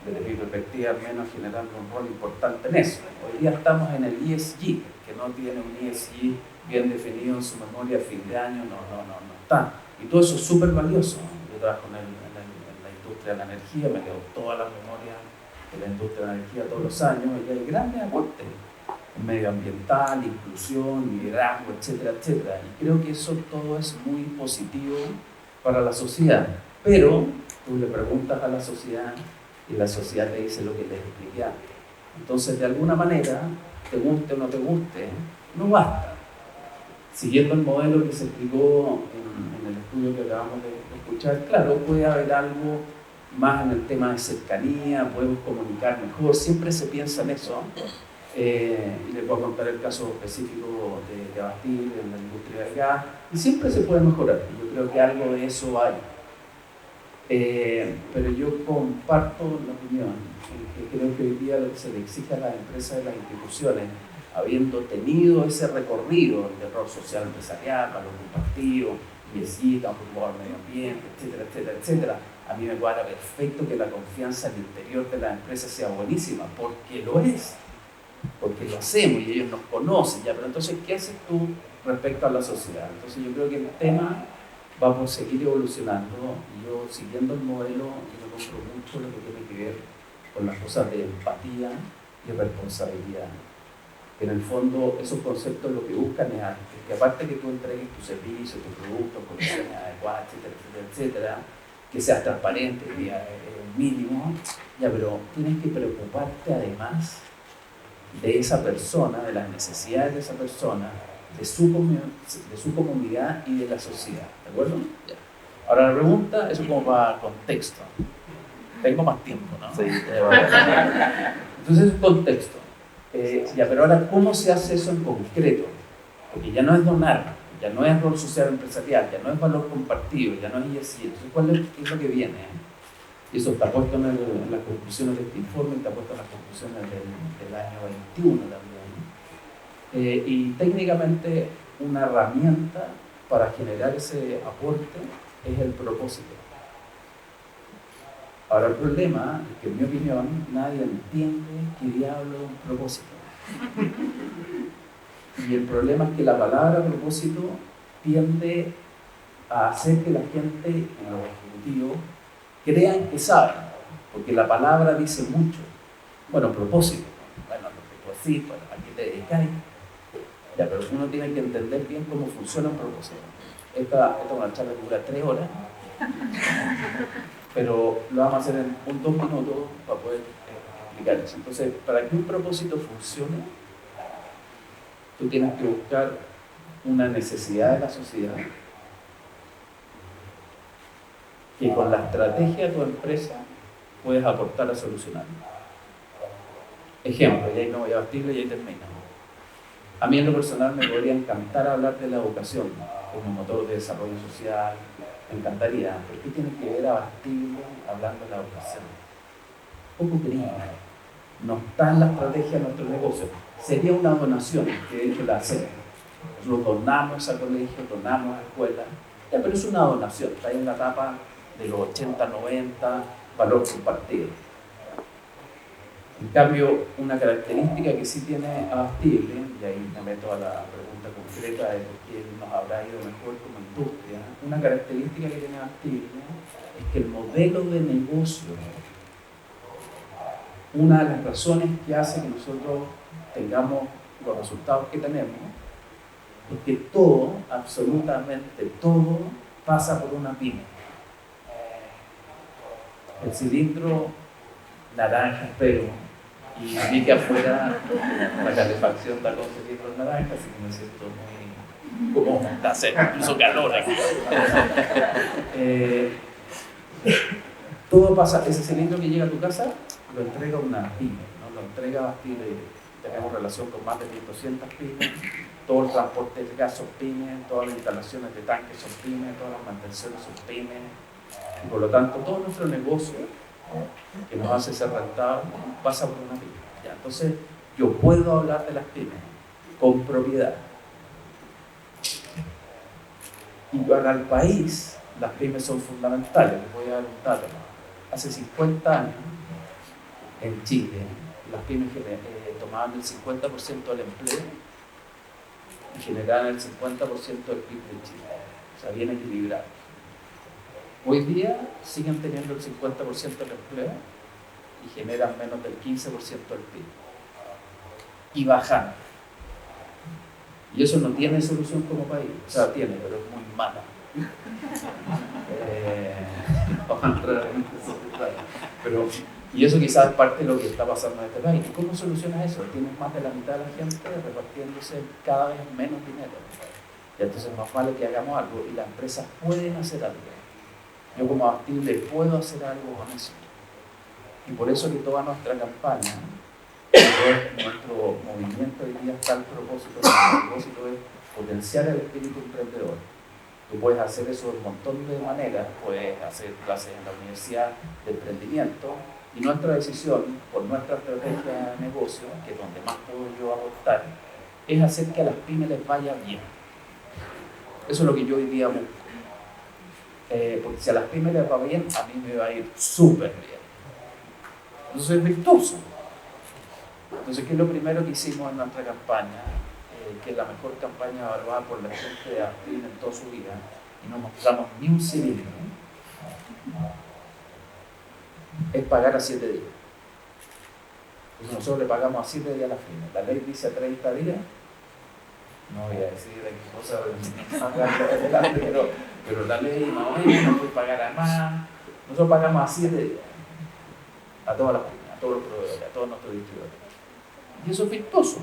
desde mi perspectiva, al menos generando un rol importante en eso. Hoy día estamos en el ESG, que no tiene un ESG bien definido en su memoria a fin de año, no está. Y todo eso es súper valioso. Yo trabajo en la industria de la energía, me quedo todas las memorias de la industria de la energía todos los años, y hay grandes aportes medioambiental, inclusión, liderazgo, etcétera, etcétera. Y creo que eso todo es muy positivo para la sociedad. Pero tú le preguntas a la sociedad y la sociedad te dice lo que les expliqué antes. Entonces, de alguna manera, te guste o no te guste, no basta. Siguiendo el modelo que se explicó en el estudio que acabamos de escuchar, claro, puede haber algo más en el tema de cercanía, podemos comunicar mejor, siempre se piensa en eso. Y les voy a contar el caso específico de Abastible, en la industria del gas, y siempre se puede mejorar. Yo creo que algo de eso hay. Pero yo comparto la opinión que creo que hoy día lo que se le exige a las empresas y las instituciones, habiendo tenido ese recorrido de rol social empresarial, valor compartido, ESG, tan preocupado del medio ambiente, etcétera, etcétera, etcétera, a mí me cuadra perfecto que la confianza al interior de las empresas sea buenísima, porque lo es, porque lo hacemos y ellos nos conocen ya, pero entonces, ¿qué haces tú respecto a la sociedad? Entonces yo creo que el tema va por seguir evolucionando y yo, siguiendo el modelo, yo me compro mucho lo que tiene que ver con las cosas de empatía y responsabilidad. En el fondo, esos conceptos lo que buscan es que aparte que tú entregues tu servicio, tu producto, condiciones adecuadas, etcétera, etcétera, etcétera, que seas transparente, mínimo, ya, pero tienes que preocuparte además de esa persona, de las necesidades de esa persona, de su comunidad y de la sociedad, ¿de acuerdo? Ya. Ahora la pregunta, eso como para contexto. Tengo más tiempo, ¿no? Sí. Entonces, contexto. Ya, pero ahora, ¿cómo se hace eso en concreto? Porque ya no es donar, ya no es rol social empresarial, ya no es valor compartido, ya no es ESG. Entonces, ¿qué es lo que viene? Y eso está puesto en las conclusiones de este informe, está puesto en las conclusiones del año 21 también. Y técnicamente, una herramienta para generar ese aporte es el propósito. Ahora el problema es que, en mi opinión, nadie entiende qué diablo es un propósito. Y el problema es que la palabra propósito tiende a hacer que la gente, en los ejecutivos, crean que saben, porque la palabra dice mucho. Bueno, propósito, bueno, lo que tú decís, bueno, a qué te dedicáis. Ya, pero uno tiene que entender bien cómo funciona un propósito. Esta es una charla que dura 3 horas. pero lo vamos a hacer en 2 minutos para poder explicar eso. Entonces, para que un propósito funcione, tú tienes que buscar una necesidad de la sociedad que con la estrategia de tu empresa puedes aportar a solucionar. Ejemplo, y ahí me voy a Bastible y ahí termino. A mí en lo personal me podría encantar hablar de la educación como motor de desarrollo social, me encantaría, pero ¿qué tiene que ver a Bastible hablando de la educación? Poco querido, no está en la estrategia de nuestro negocio. Sería una donación, que de hecho la hacemos. Lo donamos al colegio, donamos a la escuela, ya, pero es una donación, está ahí en la etapa de los 80, 90, valor compartido. En cambio, una característica que sí tiene Abastible, y ahí me meto a la pregunta concreta de por qué nos habrá ido mejor como industria, una característica que tiene Abastible es que el modelo de negocio, una de las razones que hace que nosotros tengamos los resultados que tenemos, es que todo, absolutamente todo, pasa por una pyme. El cilindro naranja, espero, y vi que afuera la calefacción da con cilindros naranjas, así que me siento muy como hace incluso calor aquí. Todo pasa, ese cilindro que llega a tu casa lo entrega una pyme, ¿no? Lo entrega Bastible. Tenemos relación con más de 1.200 pymes, todo el transporte de gas son pymes, todas las instalaciones de tanques son pymes, todas las mantenciones son pymes, y por lo tanto todo nuestro negocio que nos hace ser rentable pasa por una pyme. ¿Ya? Entonces yo puedo hablar de las pymes con propiedad. Y para el país las pymes son fundamentales. Les voy a dar un dato. Hace 50 años en Chile las pymes tomaban el 50% del empleo y generaban el 50% del PIB de Chile. O sea, bien equilibrado. Hoy día siguen teniendo el 50% del empleo y generan menos del 15% del PIB. Y bajan. Y eso no tiene solución como país. O sea, tiene, pero es muy mala. Vamos a entrar en esos detalles. Pero, y eso quizás es parte de lo que está pasando en este país. ¿Y cómo solucionas eso? Tienes más de la mitad de la gente repartiéndose cada vez menos dinero. Y entonces más vale que hagamos algo y las empresas pueden hacer algo. Yo como Bastible puedo hacer algo con eso. Y por eso que toda nuestra campaña, nuestro movimiento hoy día está el propósito. El propósito es potenciar el espíritu emprendedor. Tú puedes hacer eso de un montón de maneras, puedes hacer clases en la universidad de emprendimiento, y nuestra decisión, por nuestra estrategia de negocio, que es donde más puedo yo aportar, es hacer que a las pymes les vaya bien. Eso es lo que yo hoy día busco. Porque si a las pymes les va bien, a mí me va a ir súper bien. Entonces es virtuoso. Entonces, ¿qué es lo primero que hicimos en nuestra campaña? Que es la mejor campaña evaluada por la gente de Bastible en toda su vida, y no mostramos ni un cilindro, es pagar a 7 días. Entonces nosotros le pagamos a 7 días a la firma. La ley dice a 30 días, no voy a decir de qué cosa adelante, pero la ley más o menos no puede pagar a más. Nosotros pagamos a 7 días a todas las firmas, a todos los proveedores, a todos nuestros distribuidores. Y eso es virtuoso,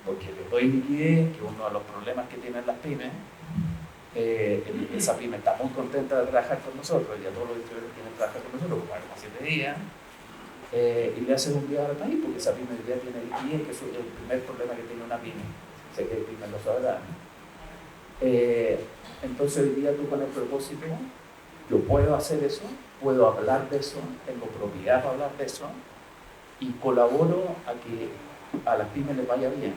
porque les doy liquidez, que es uno de los problemas que tienen las pymes. Esa pyme está muy contenta de trabajar con nosotros, y a todos los distribuidores quieren trabajar con nosotros, porque pagamos 7 días, y le hacen un día al país, porque esa pyme ya tiene liquidez, que es el primer problema que tiene una pyme. Sé que el pyme lo sabrá. Entonces hoy día tú con el propósito, yo puedo hacer eso, puedo hablar de eso, tengo propiedad para hablar de eso, y colaboro a que a las pymes les vaya bien.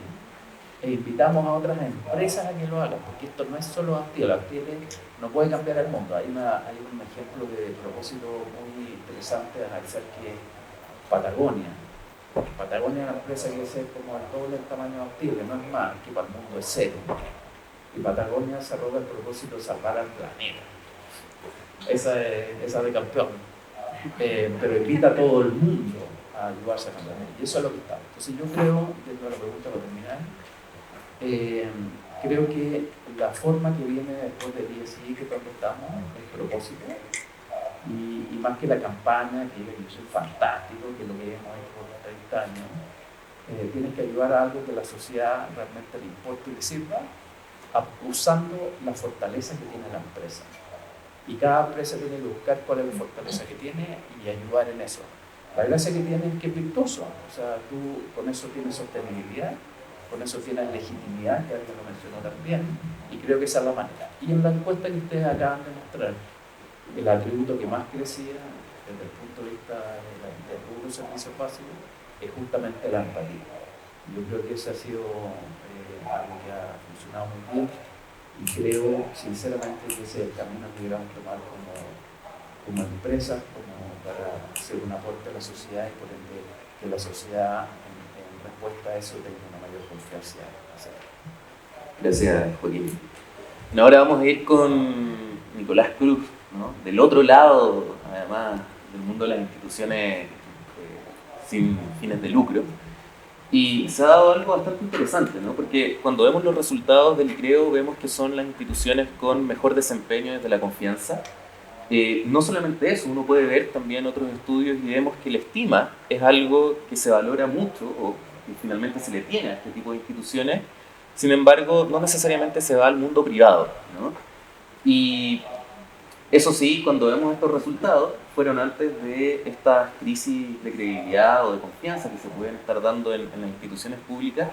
E invitamos a otras empresas a que lo hagan, porque esto no es solo Bastible. Bastible no puede cambiar el mundo. Hay un ejemplo de propósito muy interesante de analizar, que es Patagonia. Patagonia es una empresa que es como el doble del tamaño de Bastible, no es más, que para el mundo es cero. Y Patagonia se arroga el propósito de salvar al planeta. Esa de campeón. Pero invita a todo el mundo a ayudarse a el planeta. Y eso es lo que está. Entonces yo creo, dentro de la pregunta para terminar, creo que la forma que viene después del ESG, que es donde estamos, el propósito, Y más que la campaña, que yo soy fantástico, que lo que hemos hecho por 30 años, tienes que ayudar a algo que la sociedad realmente le importe y le sirva, usando la fortaleza que tiene la empresa. Y cada empresa tiene que buscar cuál es la fortaleza que tiene y ayudar en eso. La gracia que tiene es que es virtuoso, o sea, tú con eso tienes sostenibilidad, con eso tienes legitimidad, que alguien lo mencionó también, y creo que esa es la manera. Y en la encuesta que ustedes acaban de mostrar, el atributo que más crecía desde el punto de vista del rubro servicios básicos es justamente la empatía. Yo creo que ese ha sido algo que ha funcionado muy bien y creo sinceramente que ese es el camino que deberíamos tomar como empresas, como para hacer un aporte a la sociedad y por ende que la sociedad en respuesta a eso tenga una mayor confianza en hacerlo. Gracias, Joaquín. Ahora vamos a ir con Nicolás Cruz, ¿no? Del otro lado, además, del mundo de las instituciones sin fines de lucro. Y se ha dado algo bastante interesante, ¿no? Porque cuando vemos los resultados del ICREO vemos que son las instituciones con mejor desempeño desde la confianza. No solamente eso, uno puede ver también otros estudios y vemos que la estima es algo que se valora mucho o que finalmente se le tiene a este tipo de instituciones. Sin embargo, no necesariamente se va al mundo privado, ¿no? Y eso sí, cuando vemos estos resultados, fueron antes de estas crisis de credibilidad o de confianza que se pueden estar dando en las instituciones públicas.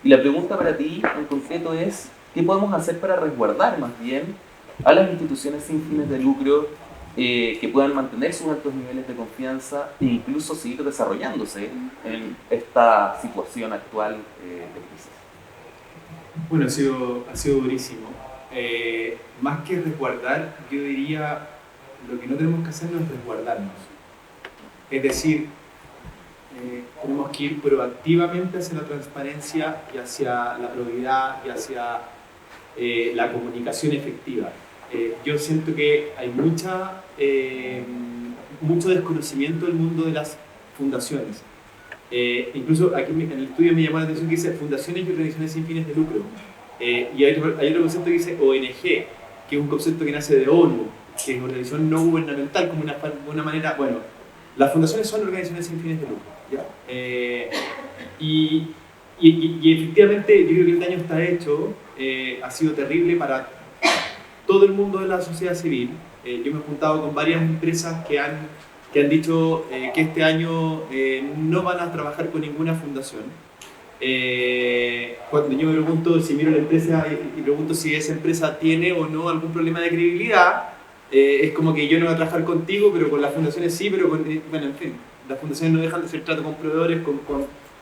Y la pregunta para ti en concreto es, ¿qué podemos hacer para resguardar más bien a las instituciones sin fines de lucro que puedan mantener sus altos niveles de confianza e incluso seguir desarrollándose en esta situación actual de crisis? Bueno, ha sido durísimo. Más que resguardar, yo diría, lo que no tenemos que hacer no es resguardarnos. Es decir, tenemos que ir proactivamente hacia la transparencia y hacia la probidad y hacia la comunicación efectiva. Yo siento que hay mucho desconocimiento del mundo de las fundaciones. Incluso aquí en el estudio me llamó la atención que dice fundaciones y organizaciones sin fines de lucro. Y hay otro concepto que dice ONG, que es un concepto que nace de ONU, que es una organización no gubernamental, como una manera, bueno, las fundaciones son organizaciones sin fines de lucro, ¿ya? Y efectivamente yo creo que el daño está hecho, ha sido terrible para todo el mundo de la sociedad civil. Yo me he juntado con varias empresas que han dicho que este año no van a trabajar con ninguna fundación. Cuando yo me pregunto, si miro la empresa y pregunto si esa empresa tiene o no algún problema de credibilidad, es como que yo no voy a trabajar contigo, pero con las fundaciones sí, pero bueno, en fin, las fundaciones no dejan de ser trato con proveedores,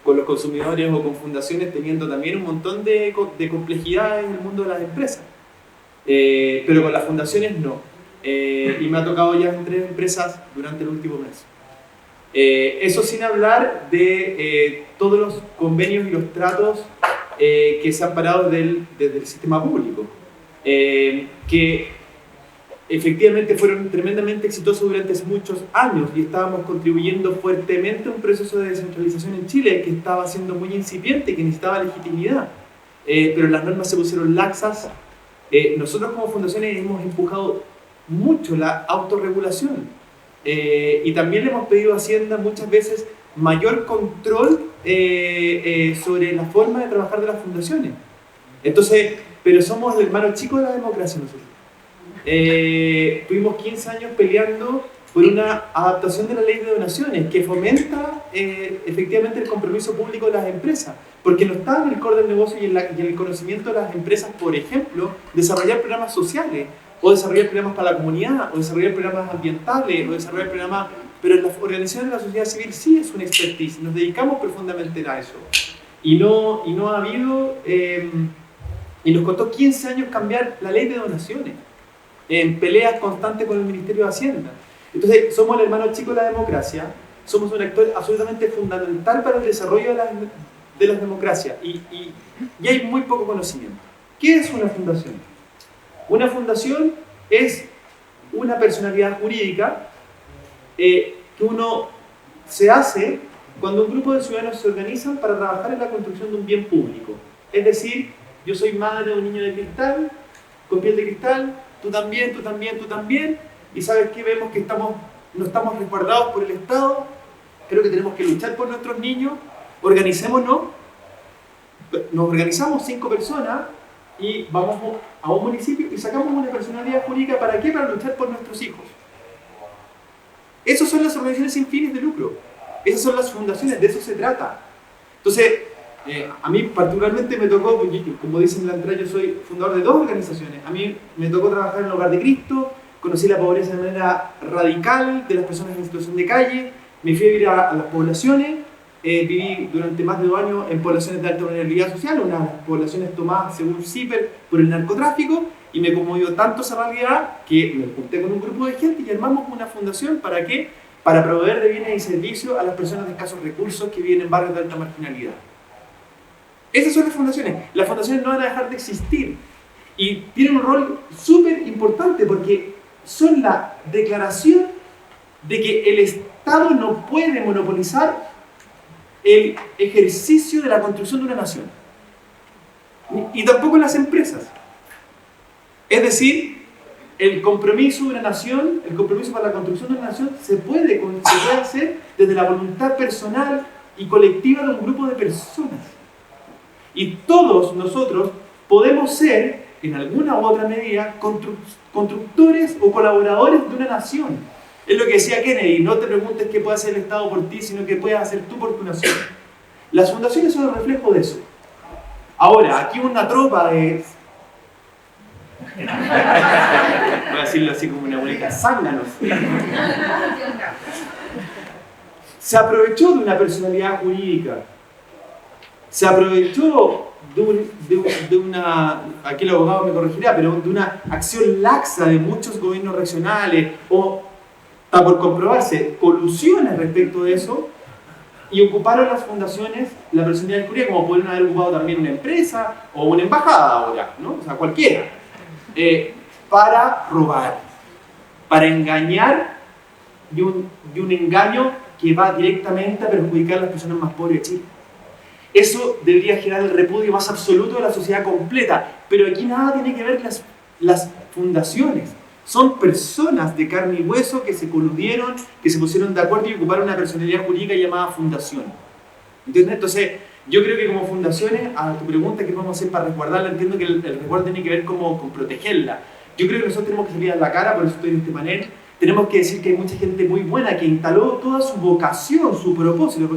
con los consumidores o con fundaciones, teniendo también un montón de complejidades en el mundo de las empresas. Pero con las fundaciones no. Y me ha tocado ya en 3 empresas durante el último mes. Eso sin hablar de todos los convenios y los tratos que se han parado desde el sistema público, que efectivamente fueron tremendamente exitosos durante muchos años y estábamos contribuyendo fuertemente a un proceso de descentralización en Chile que estaba siendo muy incipiente y que necesitaba legitimidad, pero las normas se pusieron laxas. Nosotros como fundaciones hemos empujado mucho la autorregulación y también le hemos pedido a Hacienda muchas veces mayor control sobre la forma de trabajar de las fundaciones. Entonces, pero somos el hermano chico de la democracia nosotros. Tuvimos 15 años peleando por una adaptación de la ley de donaciones que fomenta efectivamente el compromiso público de las empresas, porque no está en el core del negocio y en el conocimiento de las empresas, por ejemplo, desarrollar programas sociales, o desarrollar programas para la comunidad, o desarrollar programas ambientales, o desarrollar programas... Pero en las organizaciones de la sociedad civil sí es una expertise, nos dedicamos profundamente a eso. Y no ha habido... y nos costó 15 años cambiar la ley de donaciones, en peleas constantes con el Ministerio de Hacienda. Entonces, somos el hermano chico de la democracia, somos un actor absolutamente fundamental para el desarrollo de las democracias, y hay muy poco conocimiento. ¿Qué es una fundación? Una fundación es una personalidad jurídica que uno se hace cuando un grupo de ciudadanos se organizan para trabajar en la construcción de un bien público. Es decir, yo soy madre de un niño de cristal, con piel de cristal, tú también, y ¿sabes qué? Vemos que no estamos resguardados por el Estado, creo que tenemos que luchar por nuestros niños, organicémonos, nos organizamos 5 personas y vamos a un municipio y sacamos una personalidad jurídica. ¿Para qué? Para luchar por nuestros hijos. Esas son las organizaciones sin fines de lucro. Esas son las fundaciones, de eso se trata. Entonces, a mí particularmente me tocó, como dicen en la entrada, yo soy fundador de 2 organizaciones. A mí me tocó trabajar en el Hogar de Cristo, conocí la pobreza de manera radical de las personas en situación de calle, me fui a vivir a las poblaciones, viví durante más de 2 años en poblaciones de alta vulnerabilidad social, unas poblaciones tomadas según CIPER por el narcotráfico, y me conmovió tanto esa realidad que me junté con un grupo de gente y armamos una fundación. ¿Para qué? Para proveer de bienes y servicios a las personas de escasos recursos que viven en barrios de alta marginalidad. Esas son las fundaciones. Las fundaciones no van a dejar de existir y tienen un rol súper importante porque son la declaración de que el Estado no puede monopolizar el ejercicio de la construcción de una nación, y tampoco las empresas. Es decir, el compromiso de una nación, el compromiso para la construcción de una nación se puede hacer desde la voluntad personal y colectiva de un grupo de personas. Y todos nosotros podemos ser, en alguna u otra medida, constructores o colaboradores de una nación. Es lo que decía Kennedy: no te preguntes qué puede hacer el Estado por ti, sino qué puedes hacer tú por tu nación. Las fundaciones son el reflejo de eso. Ahora, aquí una tropa de... voy a decirlo así como una bonita, zánganos. Se aprovechó de una personalidad jurídica, se aprovechó de una, aquí el abogado me corregirá, pero de una acción laxa de muchos gobiernos regionales, o está por comprobarse colusiones respecto de eso, y ocuparon las fundaciones la personalidad jurídica, como pueden haber ocupado también una empresa o una embajada ahora, ¿no? O sea, cualquiera, para robar, para engañar, y un engaño que va directamente a perjudicar a las personas más pobres de Chile. Eso debería generar el repudio más absoluto de la sociedad completa, pero aquí nada tiene que ver las fundaciones. Son personas de carne y hueso que se coludieron, que se pusieron de acuerdo y ocuparon una personalidad jurídica llamada fundación. ¿Entiendes? Entonces, yo creo que como fundaciones, a tu pregunta, ¿qué vamos a hacer para resguardarla? Entiendo que el resguardo tiene que ver con protegerla. Yo creo que nosotros tenemos que salir a la cara, por eso estoy en este panel. Tenemos que decir que hay mucha gente muy buena que instaló toda su vocación, su propósito,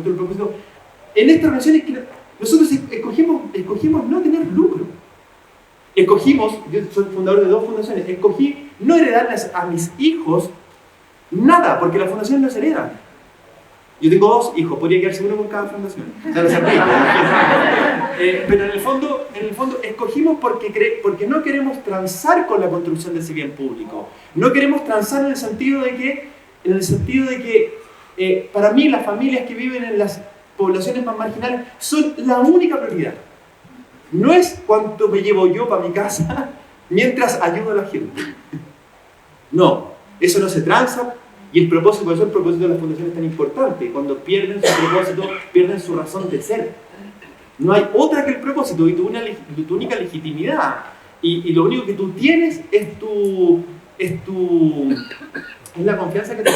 en estas organizaciones que nosotros escogimos no tener lucro. Escogimos, yo soy fundador de 2 fundaciones, escogí no heredarles a mis hijos nada, porque las fundaciones no se heredan. Yo tengo 2 hijos, podría quedarse uno con cada fundación. Pero en el fondo escogimos porque no queremos transar con la construcción de ese bien público. No queremos transar en el sentido de que para mí las familias que viven en las poblaciones más marginales son la única prioridad. No es cuánto me llevo yo para mi casa mientras ayudo a la gente. No, eso no se transa, y el propósito, por eso el propósito de las fundaciones es tan importante. Cuando pierden su propósito, pierden su razón de ser. No hay otra que el propósito y tu única legitimidad. Y lo único que tú tienes es la confianza que te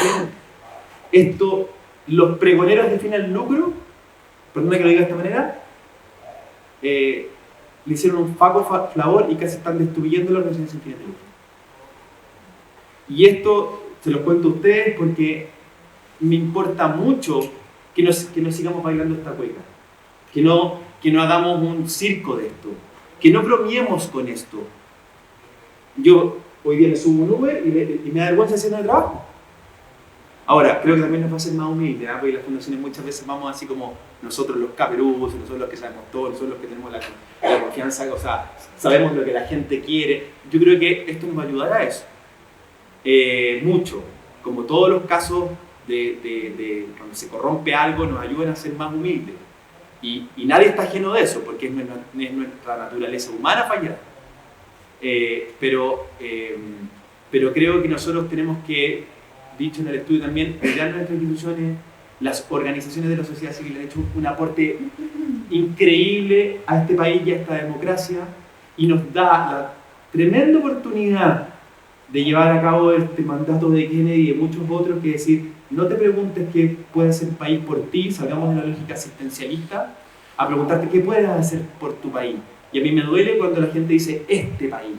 tienen. Los pregoneros de fin al lucro, perdona que lo diga de esta manera, le hicieron un faco favor y casi están destruyendo la organización sin fines de lucro. Y esto se los cuento a ustedes porque me importa mucho que no sigamos bailando esta cueca, que no hagamos un circo de esto, que no bromeemos con esto. Yo hoy día le subo un Uber y me da vergüenza haciendo el trabajo. Ahora, creo que también nos va a ser más humilde, ¿eh? Porque las fundaciones muchas veces vamos así como nosotros los caperuzos, nosotros los que sabemos todo, nosotros los que tenemos la confianza, o sea, sabemos lo que la gente quiere. Yo creo que esto nos va a ayudar a eso. Mucho, como todos los casos de cuando se corrompe algo, nos ayudan a ser más humildes. Y nadie está ajeno de eso, porque es nuestra naturaleza humana fallar. Pero creo que nosotros tenemos que, dicho en el estudio también, cuidar nuestras instituciones. Las organizaciones de la sociedad civil han hecho un aporte increíble a este país y a esta democracia, y nos da la tremenda oportunidad de llevar a cabo este mandato de Kennedy y de muchos otros, que decir, no te preguntes qué puede hacer el país por ti, salgamos de la lógica asistencialista, a preguntarte qué puedes hacer por tu país. Y a mí me duele cuando la gente dice, este país,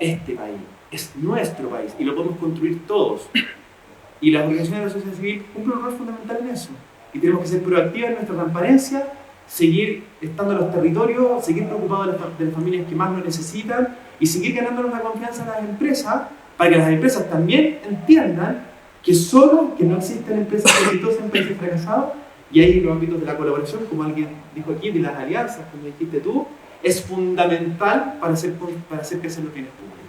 es nuestro país, y lo podemos construir todos. Y las organizaciones de la sociedad civil cumplen un rol fundamental en eso. Y tenemos que ser proactivas en nuestra transparencia, seguir estando en los territorios, seguir preocupados de las familias que más lo necesitan, y seguir ganándonos la confianza de las empresas, para que las empresas también entiendan que no existen empresas exitosas en países fracasados, y ahí los ámbitos de la colaboración, como alguien dijo aquí, de las alianzas, como dijiste tú, es fundamental para hacer crecer los bienes públicos.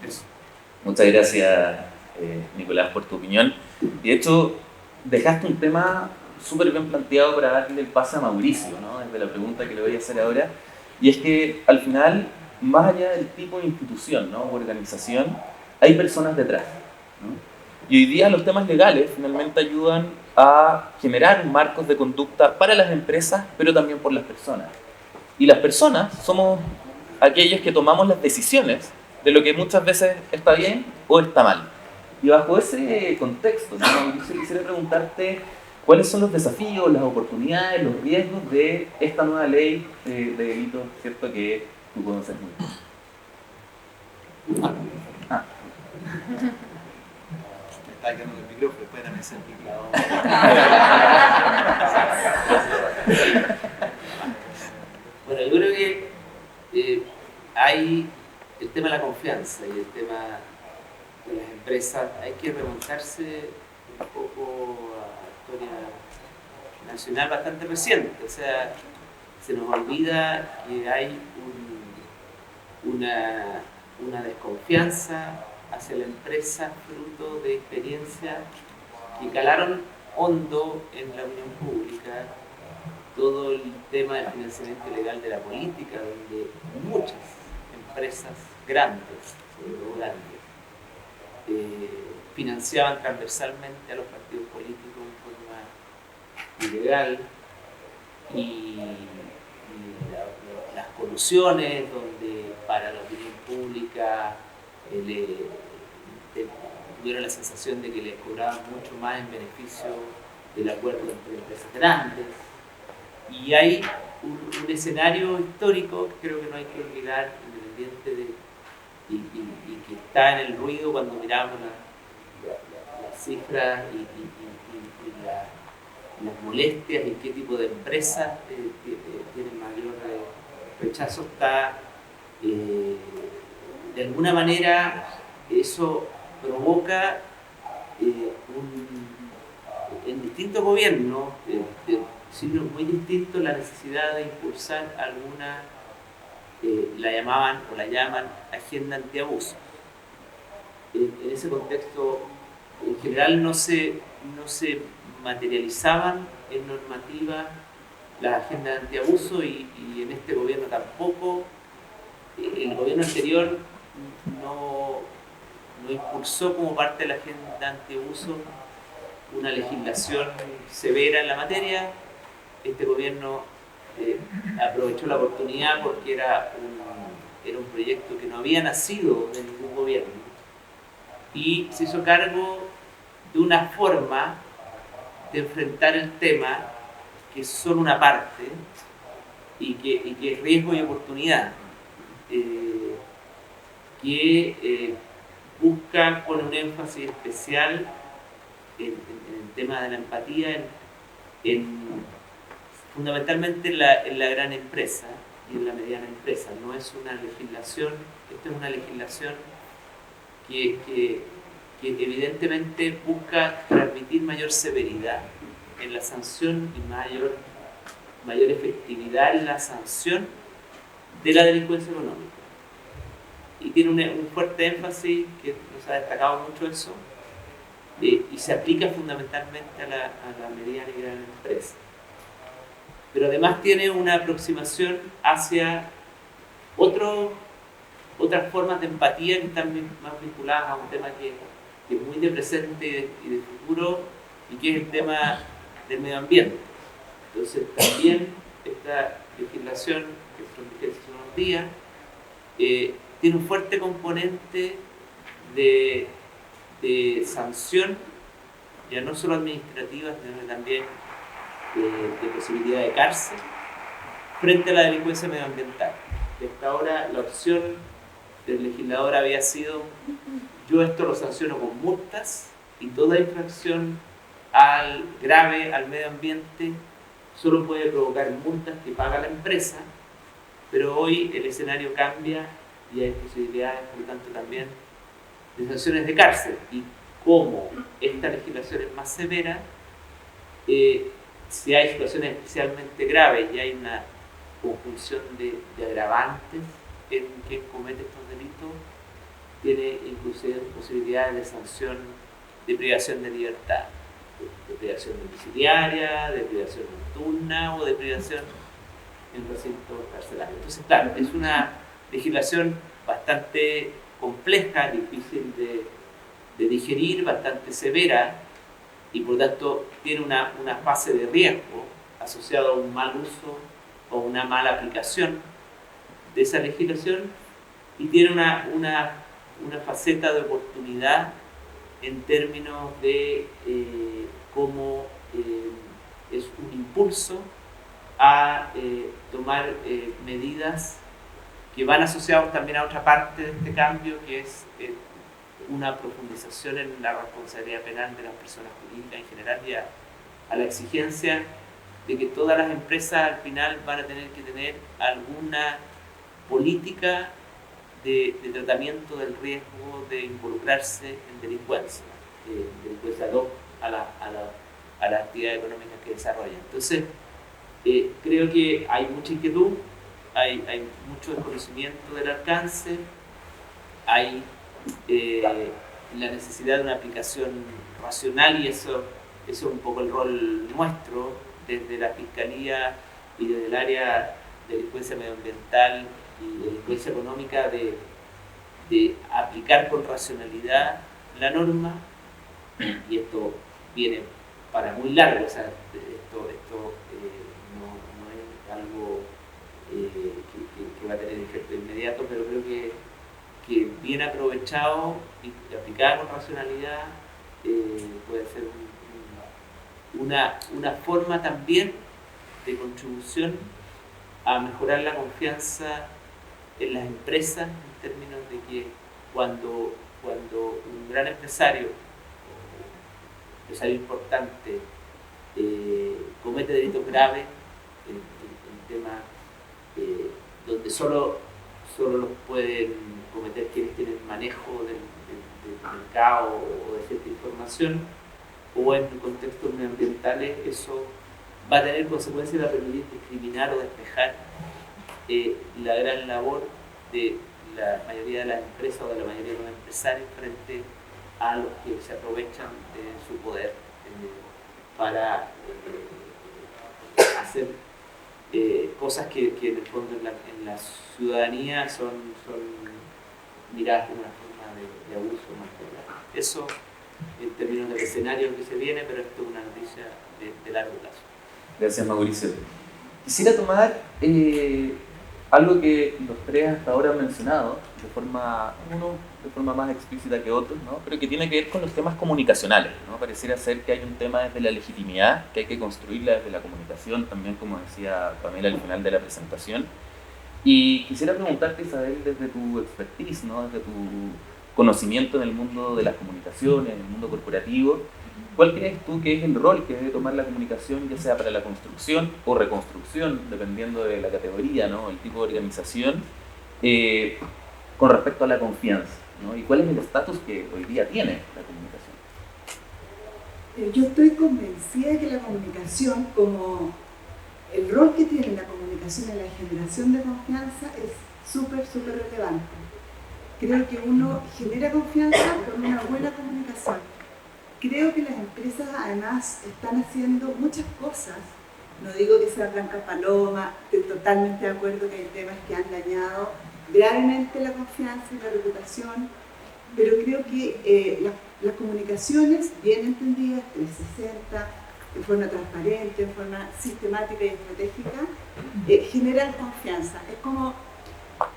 Eso. Muchas gracias, Nicolás, por tu opinión. Y de hecho, dejaste un tema súper bien planteado para darle el pase a Mauricio, ¿no? Desde la pregunta que le voy a hacer ahora. Y es que al final, más allá del tipo de institución, ¿no?, o organización, hay personas detrás, ¿no? Y hoy día los temas legales finalmente ayudan a generar marcos de conducta para las empresas, pero también por las personas. Y las personas somos aquellos que tomamos las decisiones de lo que muchas veces está bien o está mal. Y bajo ese contexto, ¿no?, Mauricio, quisiera preguntarte cuáles son los desafíos, las oportunidades, los riesgos de esta nueva ley de delitos, ¿cierto?, que tú conoces muy bien. Me está quedando el micrófono, espérame ese micrófono. Bueno, yo creo que hay el tema de la confianza y el tema de las empresas. Hay que remontarse un poco a la historia nacional bastante reciente. O sea, se nos olvida que hay una desconfianza hacia la empresa fruto de experiencias que calaron hondo en la opinión pública. Todo el tema del financiamiento ilegal de la política, donde muchas empresas grandes, sobre todo grandes, financiaban transversalmente a los partidos políticos en forma ilegal, y las colusiones donde para la opinión pública tuvieron la sensación de que les cobraban mucho más en beneficio del acuerdo entre empresas grandes. Y hay un escenario histórico que creo que no hay que olvidar, independiente de y que está en el ruido cuando miramos las cifras y las molestias y qué tipo de empresas tienen mayor rechazo. Está de alguna manera eso provoca en distintos gobiernos signos muy distintos la necesidad de impulsar alguna, la llamaban o la llaman agenda antiabuso. En ese contexto, en general no se materializaban en normativa las agendas antiabuso y en este gobierno tampoco. El gobierno anterior no impulsó como parte de la agenda antiabuso una legislación severa en la materia. Este gobierno aprovechó la oportunidad porque era un proyecto que no había nacido de ningún gobierno y se hizo cargo de una forma de enfrentar el tema que es solo una parte y que es riesgo y oportunidad, que busca con un énfasis especial en el tema de la empatía, fundamentalmente en la gran empresa y en la mediana empresa. No es una legislación, esta es una legislación que evidentemente busca transmitir mayor severidad en la sanción y mayor efectividad en la sanción de la delincuencia económica. Y tiene un fuerte énfasis, que nos ha destacado mucho eso, y se aplica fundamentalmente a la mediana y gran empresa. Pero además tiene una aproximación hacia otras formas de empatía que están más vinculadas a un tema que es muy de presente y de futuro, y que es el tema del medio ambiente. Entonces también esta legislación que fue en vigencia hace unos días tiene un fuerte componente de sanción, ya no solo administrativa, sino también de posibilidad de cárcel, frente a la delincuencia medioambiental. Y hasta ahora la opción del legislador había sido: yo esto lo sanciono con multas, y toda infracción grave al medio ambiente solo puede provocar multas que paga la empresa. Pero hoy el escenario cambia y hay posibilidades, por lo tanto, también de sanciones de cárcel. Y como esta legislación es más severa, si hay situaciones especialmente graves y hay una conjunción de agravantes en quien comete estos delitos, tiene inclusive posibilidades de sanción de privación de libertad, de privación domiciliaria, de privación nocturna o de privación en recintos carcelarios. Entonces, claro, es una legislación bastante compleja, difícil de digerir, bastante severa, y por lo tanto tiene una fase de riesgo asociada a un mal uso o una mala aplicación de esa legislación, y tiene una faceta de oportunidad en términos de cómo es un impulso a tomar medidas que van asociados también a otra parte de este cambio, que es una profundización en la responsabilidad penal de las personas jurídicas en general, y a la exigencia de que todas las empresas al final van a tener que tener alguna política de tratamiento del riesgo de involucrarse en delincuencia ad hoc a las actividades económicas que desarrollan. Entonces, creo que hay mucha inquietud, hay mucho desconocimiento del alcance, hay la necesidad de una aplicación racional, y eso es un poco el rol nuestro desde la Fiscalía y desde el área de delincuencia medioambiental y delincuencia económica, de aplicar con racionalidad la norma. Y esto viene para muy largo, o sea, esto no es algo que va a tener efecto inmediato, pero creo que bien aprovechado y aplicado con racionalidad puede ser una forma también de contribución a mejorar la confianza en las empresas, en términos de que cuando un gran empresario importante comete delitos graves en temas donde solo los pueden cometer quienes tienen manejo del mercado o de cierta información, o en contextos medioambientales, eso va a tener consecuencias para permitir discriminar o despejar la gran labor de la mayoría de las empresas o de la mayoría de los empresarios frente a los que se aprovechan de su poder para hacer cosas que en el fondo en la ciudadanía son miradas como una forma de abuso más que nada. Eso en términos del escenario que se viene, pero esto es una noticia de largo plazo. Gracias, Mauricio. Quisiera tomar algo que los tres hasta ahora han mencionado, uno de forma más explícita que otros, ¿no? Pero que tiene que ver con los temas comunicacionales, ¿no? Pareciera ser que hay un tema desde la legitimidad, que hay que construirla desde la comunicación, también como decía Pamela al final de la presentación. Y quisiera preguntarte, Isabel, desde tu expertise, ¿no? Desde tu conocimiento en el mundo de las comunicaciones, en el mundo corporativo, ¿cuál crees tú que es el rol que debe tomar la comunicación, ya sea para la construcción o reconstrucción, dependiendo de la categoría, ¿no? El tipo de organización, con respecto a la confianza, ¿no? ¿Y cuál es el estatus que hoy día tiene la comunicación? Yo estoy convencida de que la comunicación, como el rol que tiene la comunicación en la generación de confianza, es súper relevante. Creo que uno genera confianza con una buena comunicación. Creo que las empresas además están haciendo muchas cosas. No digo que sea blanca paloma, estoy totalmente de acuerdo que hay temas que han dañado gravemente la confianza y la reputación, pero creo que las comunicaciones bien entendidas, 360, de forma transparente, de forma sistemática y estratégica, generan confianza. Es como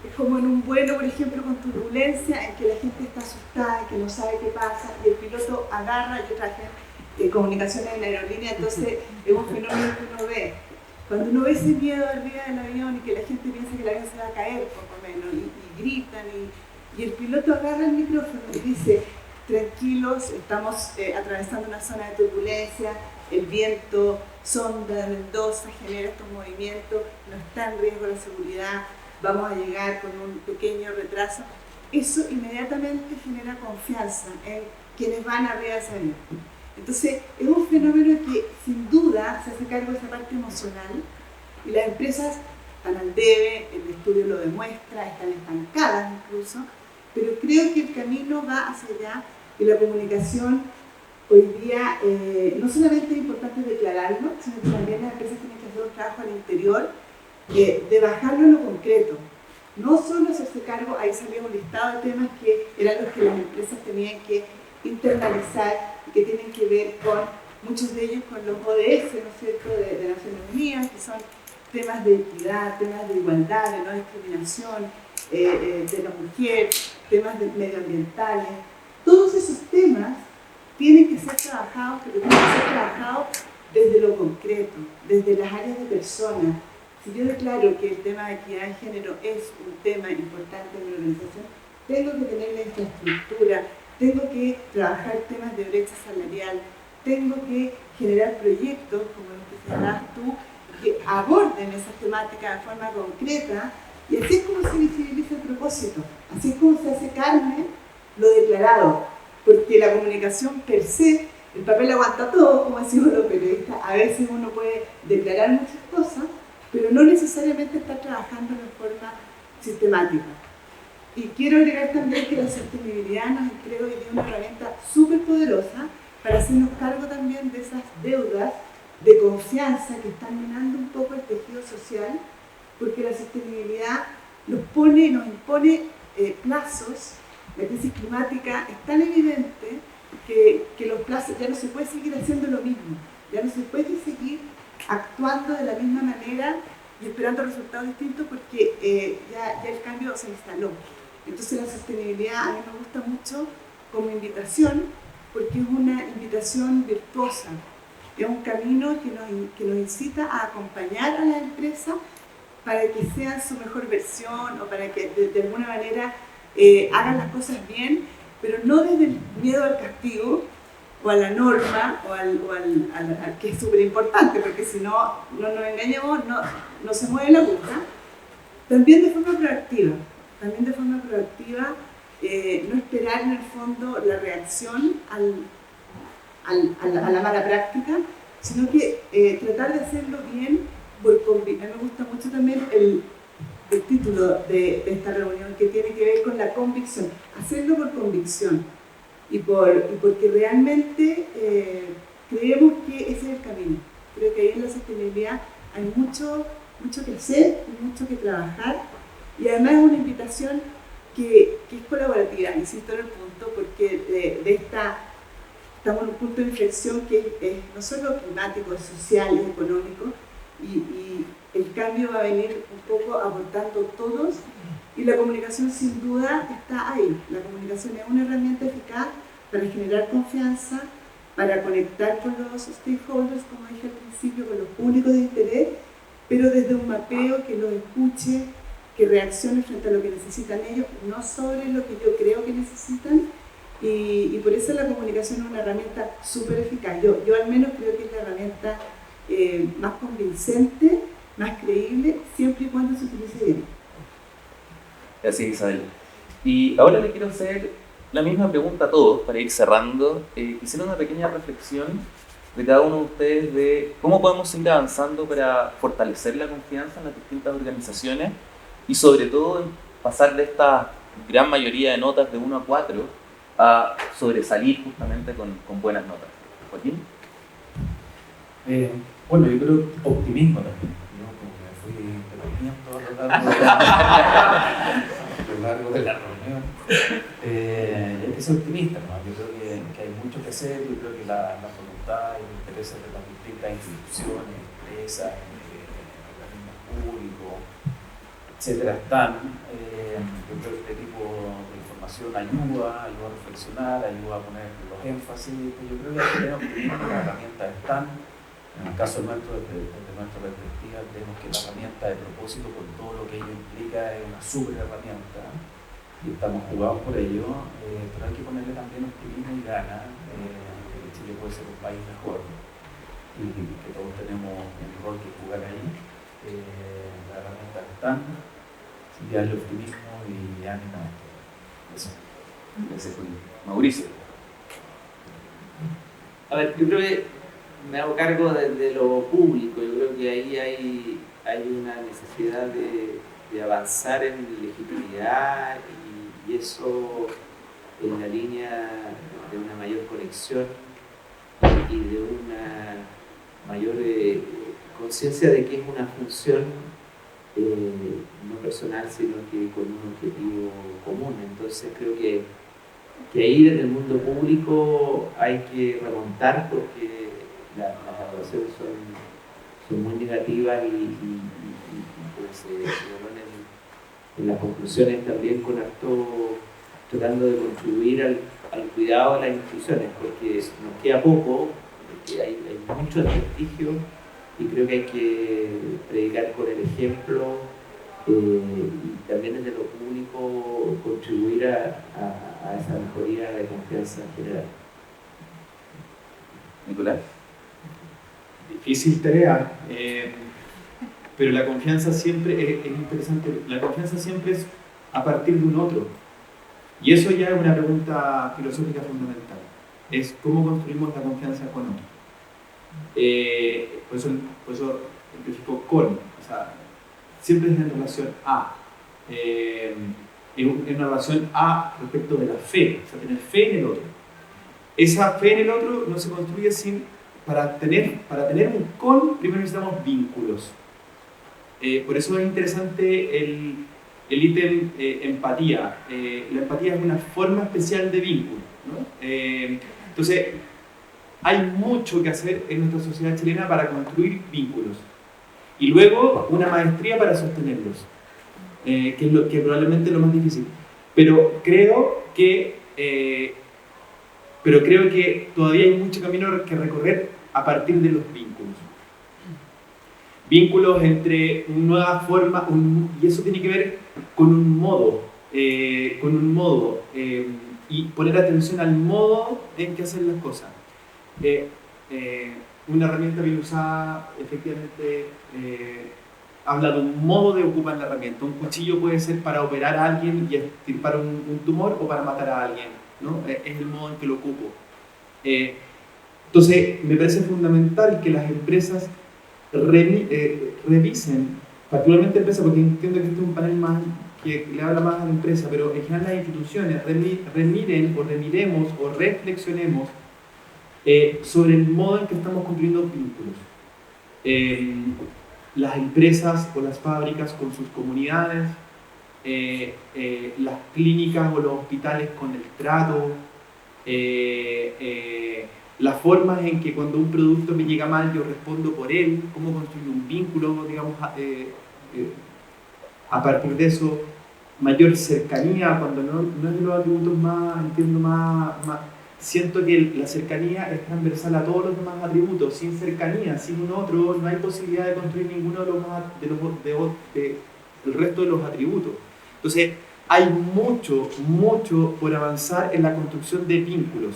Es como en un vuelo, por ejemplo, con turbulencia, en que la gente está asustada, que no sabe qué pasa, y el piloto agarra. Yo trabajé en comunicaciones en aerolínea, entonces es un fenómeno que uno ve. Cuando uno ve ese miedo arriba del avión y que la gente piensa que el avión se va a caer, por lo menos, y gritan, y el piloto agarra el micrófono y dice: tranquilos, estamos atravesando una zona de turbulencia, el viento sonda de Mendoza, genera estos movimientos, no está en riesgo la seguridad, vamos a llegar con un pequeño retraso. Eso inmediatamente genera confianza en quienes van arriba de ese avión. Entonces, es un fenómeno que sin duda se hace cargo de esa parte emocional, y las empresas están al debe, el estudio lo demuestra, están estancadas incluso, pero creo que el camino va hacia allá, y la comunicación hoy día no solamente es importante declararlo, sino que también las empresas tienen que hacer un trabajo al interior de bajarlo en lo concreto. No solo hacerse cargo, ahí salía un listado de temas que eran los que las empresas tenían que internalizar y que tienen que ver con, muchos de ellos, con los ODS, ¿no es cierto?, de Naciones Unidas, que son temas de equidad, temas de igualdad, de no discriminación, de la mujer, temas medioambientales. Todos esos temas tienen que ser trabajados, pero tienen que ser trabajados desde lo concreto, desde las áreas de personas. Si yo declaro que el tema de equidad de género es un tema importante en mi organización, tengo que tener la infraestructura, tengo que trabajar temas de brecha salarial, tengo que generar proyectos como los que señalabas tú, que aborden esas temáticas de forma concreta, y así es como se visibiliza el propósito, así es como se hace carne lo declarado, porque la comunicación per se, el papel aguanta todo, como decimos los periodistas, a veces uno puede declarar muchas cosas, pero no necesariamente estar trabajando de forma sistemática. Y quiero agregar también que la sostenibilidad nos entrega hoy día una herramienta súper poderosa para hacernos cargo también de esas deudas de confianza que están minando un poco el tejido social, porque la sostenibilidad nos impone plazos. La crisis climática es tan evidente que los plazos, ya no se puede seguir haciendo lo mismo, ya no se puede seguir actuando de la misma manera y esperando resultados distintos, porque ya el cambio se instaló. Entonces la sostenibilidad a mí me gusta mucho como invitación, porque es una invitación virtuosa, es un camino que nos incita a acompañar a la empresa para que sean su mejor versión, o para que de alguna manera hagan las cosas bien, pero no desde el miedo al castigo o a la norma o al que es súper importante, porque si no nos engañemos, no se mueve la aguja. También de forma proactiva, no esperar en el fondo la reacción a la mala práctica, sino que tratar de hacerlo bien por convicción. A mí me gusta mucho también el título de esta reunión, que tiene que ver con la convicción, hacerlo por convicción y porque realmente creemos que ese es el camino. Creo que ahí en la sostenibilidad hay mucho que hacer, mucho que trabajar, y además es una invitación que es colaborativa, insisto en el punto, porque estamos en un punto de inflexión que es no solo climático, es social, es económico, y el cambio va a venir un poco aportando todos, y la comunicación sin duda está ahí. La comunicación es una herramienta eficaz para generar confianza, para conectar con los stakeholders, como dije al principio, con los públicos de interés, pero desde un mapeo que los escuche, que reaccione frente a lo que necesitan ellos, no sobre lo que yo creo que necesitan, y por eso la comunicación es una herramienta súper eficaz. Yo al menos creo que es la herramienta más convincente, más creíble, siempre y cuando se utilice bien. Gracias, Isabel. Y ahora le quiero hacer la misma pregunta a todos para ir cerrando. Quisiera una pequeña reflexión de cada uno de ustedes de cómo podemos seguir avanzando para fortalecer la confianza en las distintas organizaciones y sobre todo pasar de esta gran mayoría de notas de 1 a 4 a sobresalir justamente con buenas notas. ¿Joaquín? Bueno, yo creo optimismo también. Yo como me fui repitiendo a lo largo de la reunión. Hay que ser optimista, ¿no? Yo creo que hay mucho que hacer. Yo creo que la voluntad y los intereses de las distintas instituciones, empresas, organismos públicos, etcétera, están. creo que este tipo de información ayuda a reflexionar, ayuda a poner los énfasis. Yo creo que hay que tener optimismo, las herramientas están. En el caso nuestro, desde nuestra perspectiva, creemos que la herramienta de propósito, con todo lo que ello implica, es una súper herramienta y estamos jugados por ello, pero hay que ponerle también optimismo y ganas, que Chile puede ser un país mejor y que todos tenemos un rol que jugar ahí. Las herramientas están, así que darle optimismo y ánimo a esto. Eso. Gracias, Mauricio. A ver, yo creo que me hago cargo de lo público. Yo creo que ahí hay una necesidad de avanzar en legitimidad y eso en la línea de una mayor conexión y de una mayor conciencia de que es una función no personal, sino que con un objetivo común. Entonces creo que ahí desde el mundo público hay que remontar, porque las evaluaciones son muy negativas y pues, se van en las conclusiones también con harto tratando de contribuir al cuidado de las instituciones, porque nos queda poco, porque hay mucho desprestigio y creo que hay que predicar con el ejemplo y también desde lo público contribuir a esa mejoría de confianza en general. Nicolás. Difícil tarea, pero la confianza siempre es interesante. La confianza siempre es a partir de un otro. Y eso ya es una pregunta filosófica fundamental. Es cómo construimos la confianza con otro. Por eso simplifico con. O sea, siempre es en relación a. En una relación a respecto de la fe. O sea, tener fe en el otro. Esa fe en el otro no se construye sin... Para tener un con, primero necesitamos vínculos. Por eso es interesante el ítem empatía. La empatía es una forma especial de vínculo, ¿no? Entonces, hay mucho que hacer en nuestra sociedad chilena para construir vínculos. Y luego una maestría para sostenerlos, que es lo que probablemente es lo más difícil. Pero creo que todavía hay mucho camino que recorrer a partir de los vínculos. Vínculos entre nuevas formas, y eso tiene que ver con un modo, y poner atención al modo en que hacen las cosas. Una herramienta bien usada, efectivamente, habla de un modo de ocupar la herramienta. Un cuchillo puede ser para operar a alguien y extirpar un tumor, o para matar a alguien, ¿no? Es el modo en que lo ocupo. Entonces, me parece fundamental que las empresas revisen, particularmente empresas, porque entiendo que este es un panel más que le habla más a la empresa, pero en general las instituciones remiremos o reflexionemos sobre el modo en que estamos construyendo vínculos. Las empresas o las fábricas con sus comunidades, las clínicas o los hospitales con el trato, las formas en que cuando un producto me llega mal yo respondo por él, cómo construir un vínculo, digamos, a partir de eso, mayor cercanía, cuando no es de los atributos más, entiendo más, siento que la cercanía es transversal a todos los demás atributos. Sin cercanía, sin un otro, no hay posibilidad de construir ninguno del resto de los atributos. Entonces, hay mucho por avanzar en la construcción de vínculos.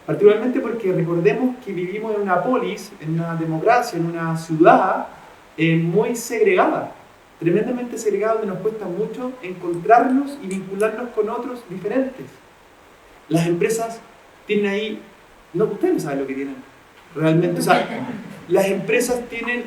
Particularmente porque recordemos que vivimos en una polis, en una democracia, en una ciudad muy segregada, tremendamente segregada, donde nos cuesta mucho encontrarnos y vincularnos con otros diferentes. Las empresas tienen ahí, no, ustedes no saben lo que tienen realmente, o sea, las empresas tienen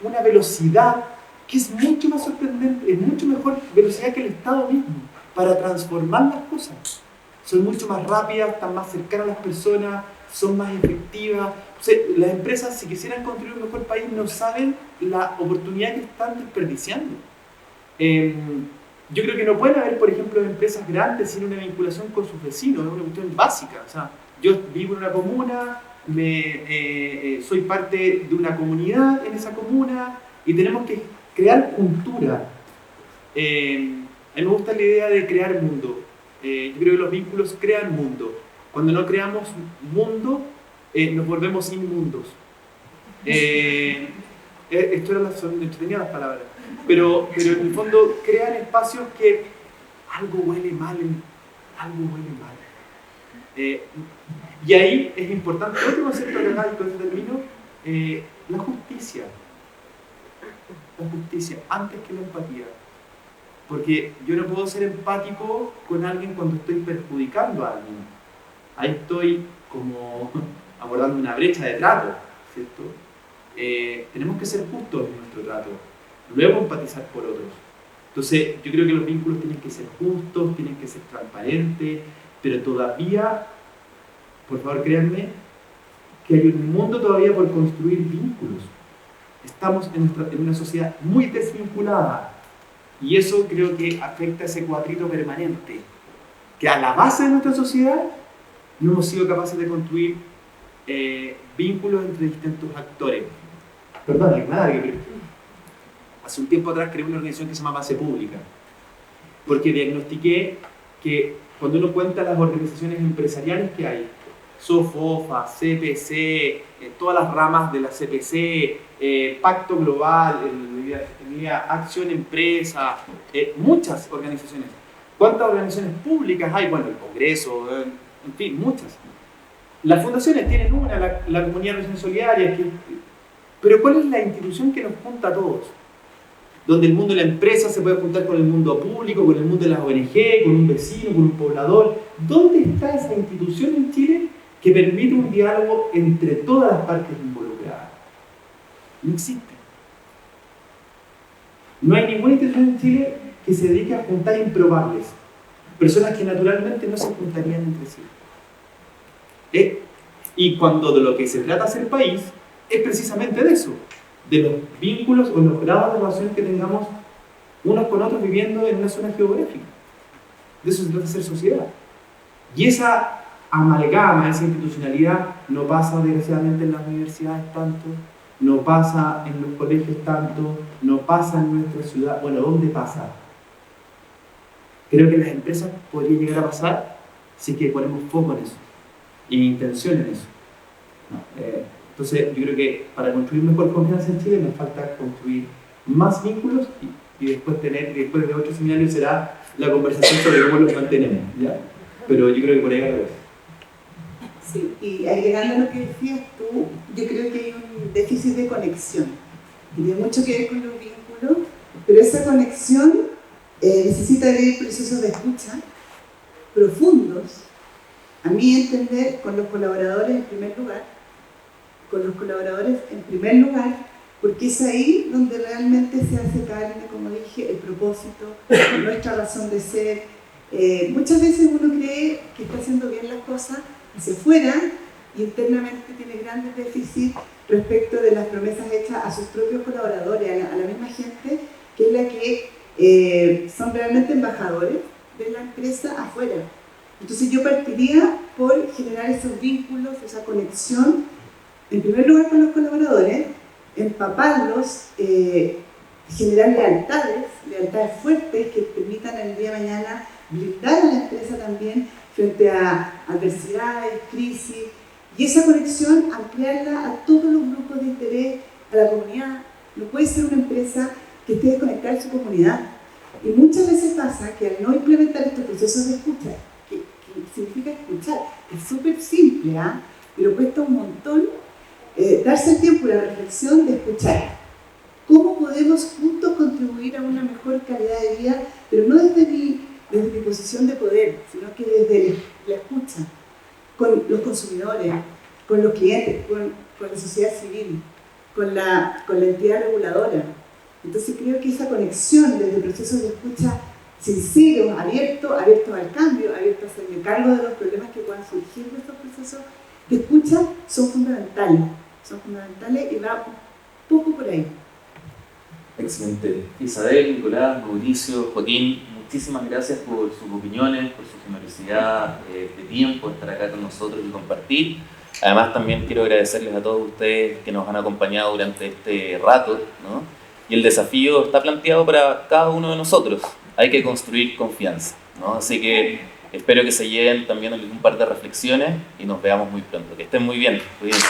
una velocidad que es mucho más sorprendente, es mucho mejor velocidad que el Estado mismo para transformar las cosas. Son mucho más rápidas, están más cercanas a las personas, son más efectivas. O sea, las empresas, si quisieran construir un mejor país, no saben la oportunidad que están desperdiciando. Yo creo que no pueden haber, por ejemplo, empresas grandes sin una vinculación con sus vecinos, es una cuestión básica. O sea, yo vivo en una comuna, soy parte de una comunidad en esa comuna y tenemos que crear cultura. A mí me gusta la idea de crear mundo. Yo creo que los vínculos crean mundo. Cuando no creamos mundo, nos volvemos inmundos. Son entretenidas las palabras. Pero en el fondo crean espacios que algo huele mal. Y ahí es importante, otro concepto que acá, y con eso termino, la justicia. La justicia, antes que la empatía. Porque yo no puedo ser empático con alguien cuando estoy perjudicando a alguien. Ahí estoy como abordando una brecha de trato, ¿cierto? Tenemos que ser justos en nuestro trato, luego empatizar por otros. Entonces, yo creo que los vínculos tienen que ser justos, tienen que ser transparentes, pero todavía, por favor créanme, que hay un mundo todavía por construir vínculos. Estamos en una sociedad muy desvinculada y eso creo que afecta a ese cuadrito permanente, que a la base de nuestra sociedad no hemos sido capaces de construir vínculos entre distintos actores. Perdón, hace un tiempo atrás creé una organización que se llama Base Pública, porque diagnostiqué que cuando uno cuenta las organizaciones empresariales que hay, SOFOFA, CPC, todas las ramas de la CPC, Pacto Global, Acción Empresa, muchas organizaciones. ¿Cuántas organizaciones públicas hay? Bueno, el Congreso, en fin, muchas. Las fundaciones tienen una, la Comunidad de Organización Solidaria, pero ¿cuál es la institución que nos junta a todos? Donde el mundo de la empresa se puede juntar con el mundo público, con el mundo de las ONG, con un vecino, con un poblador. ¿Dónde está esa institución en Chile que permite un diálogo entre todas las partes involucradas? No existe. No hay ninguna institución en Chile que se dedique a juntar improbables, personas que naturalmente no se juntarían entre sí. Y cuando de lo que se trata ser país, es precisamente de eso, de los vínculos o los grados de relación que tengamos unos con otros viviendo en una zona geográfica. De eso se trata ser sociedad. Y esa amalgama, esa institucionalidad no pasa desgraciadamente en las universidades tanto, no pasa en los colegios tanto, no pasa en nuestra ciudad. Bueno, ¿dónde pasa? Creo que en las empresas podría llegar a pasar si es que ponemos foco en eso y intención en eso. Entonces, yo creo que para construir mejor confianza en Chile nos falta construir más vínculos y después de otro seminario será la conversación sobre cómo los mantenemos, ¿ya? Pero yo creo que por ahí va la cosa. Sí, y agregando a lo que decías tú, yo creo que hay un déficit de conexión. Y tiene mucho que ver con los vínculos, pero esa conexión necesita abrir procesos de escucha profundos, a mi entender, con los colaboradores en primer lugar, porque es ahí donde realmente se hace carne, como dije, el propósito, nuestra razón de ser. Muchas veces uno cree que está haciendo bien las cosas hacia afuera y internamente tiene grandes déficits respecto de las promesas hechas a sus propios colaboradores, a la misma gente que es la que son realmente embajadores de la empresa afuera. Entonces yo partiría por generar esos vínculos, esa conexión, en primer lugar con los colaboradores, empaparlos, generar lealtades fuertes que permitan el día de mañana blindar a la empresa también frente a adversidades, crisis, y esa conexión ampliarla a todos los grupos de interés, a la comunidad. No puede ser una empresa que esté desconectada de su comunidad. Y muchas veces pasa que al no implementar estos procesos de escucha, que significa escuchar, es súper simple, pero cuesta un montón darse el tiempo y la reflexión de escuchar. ¿Cómo podemos juntos contribuir a una mejor calidad de vida? Pero no desde mi posición de poder, sino que desde la escucha, con los consumidores, con los clientes, con la sociedad civil, con la entidad reguladora. Entonces creo que esa conexión desde procesos de escucha sinceros, abiertos al cambio, abiertos a hacerme cargo de los problemas que puedan surgir de estos procesos de escucha son fundamentales y va un poco por ahí. Excelente. Isabel, Nicolás, Mauricio, Joaquín, muchísimas gracias por sus opiniones, por su generosidad de tiempo, estar acá con nosotros y compartir. Además, también quiero agradecerles a todos ustedes que nos han acompañado durante este rato, ¿no? Y el desafío está planteado para cada uno de nosotros. hay que construir confianza, ¿no? Así que espero que se lleven también un par de reflexiones y nos veamos muy pronto. Que estén muy bien. Cuídense.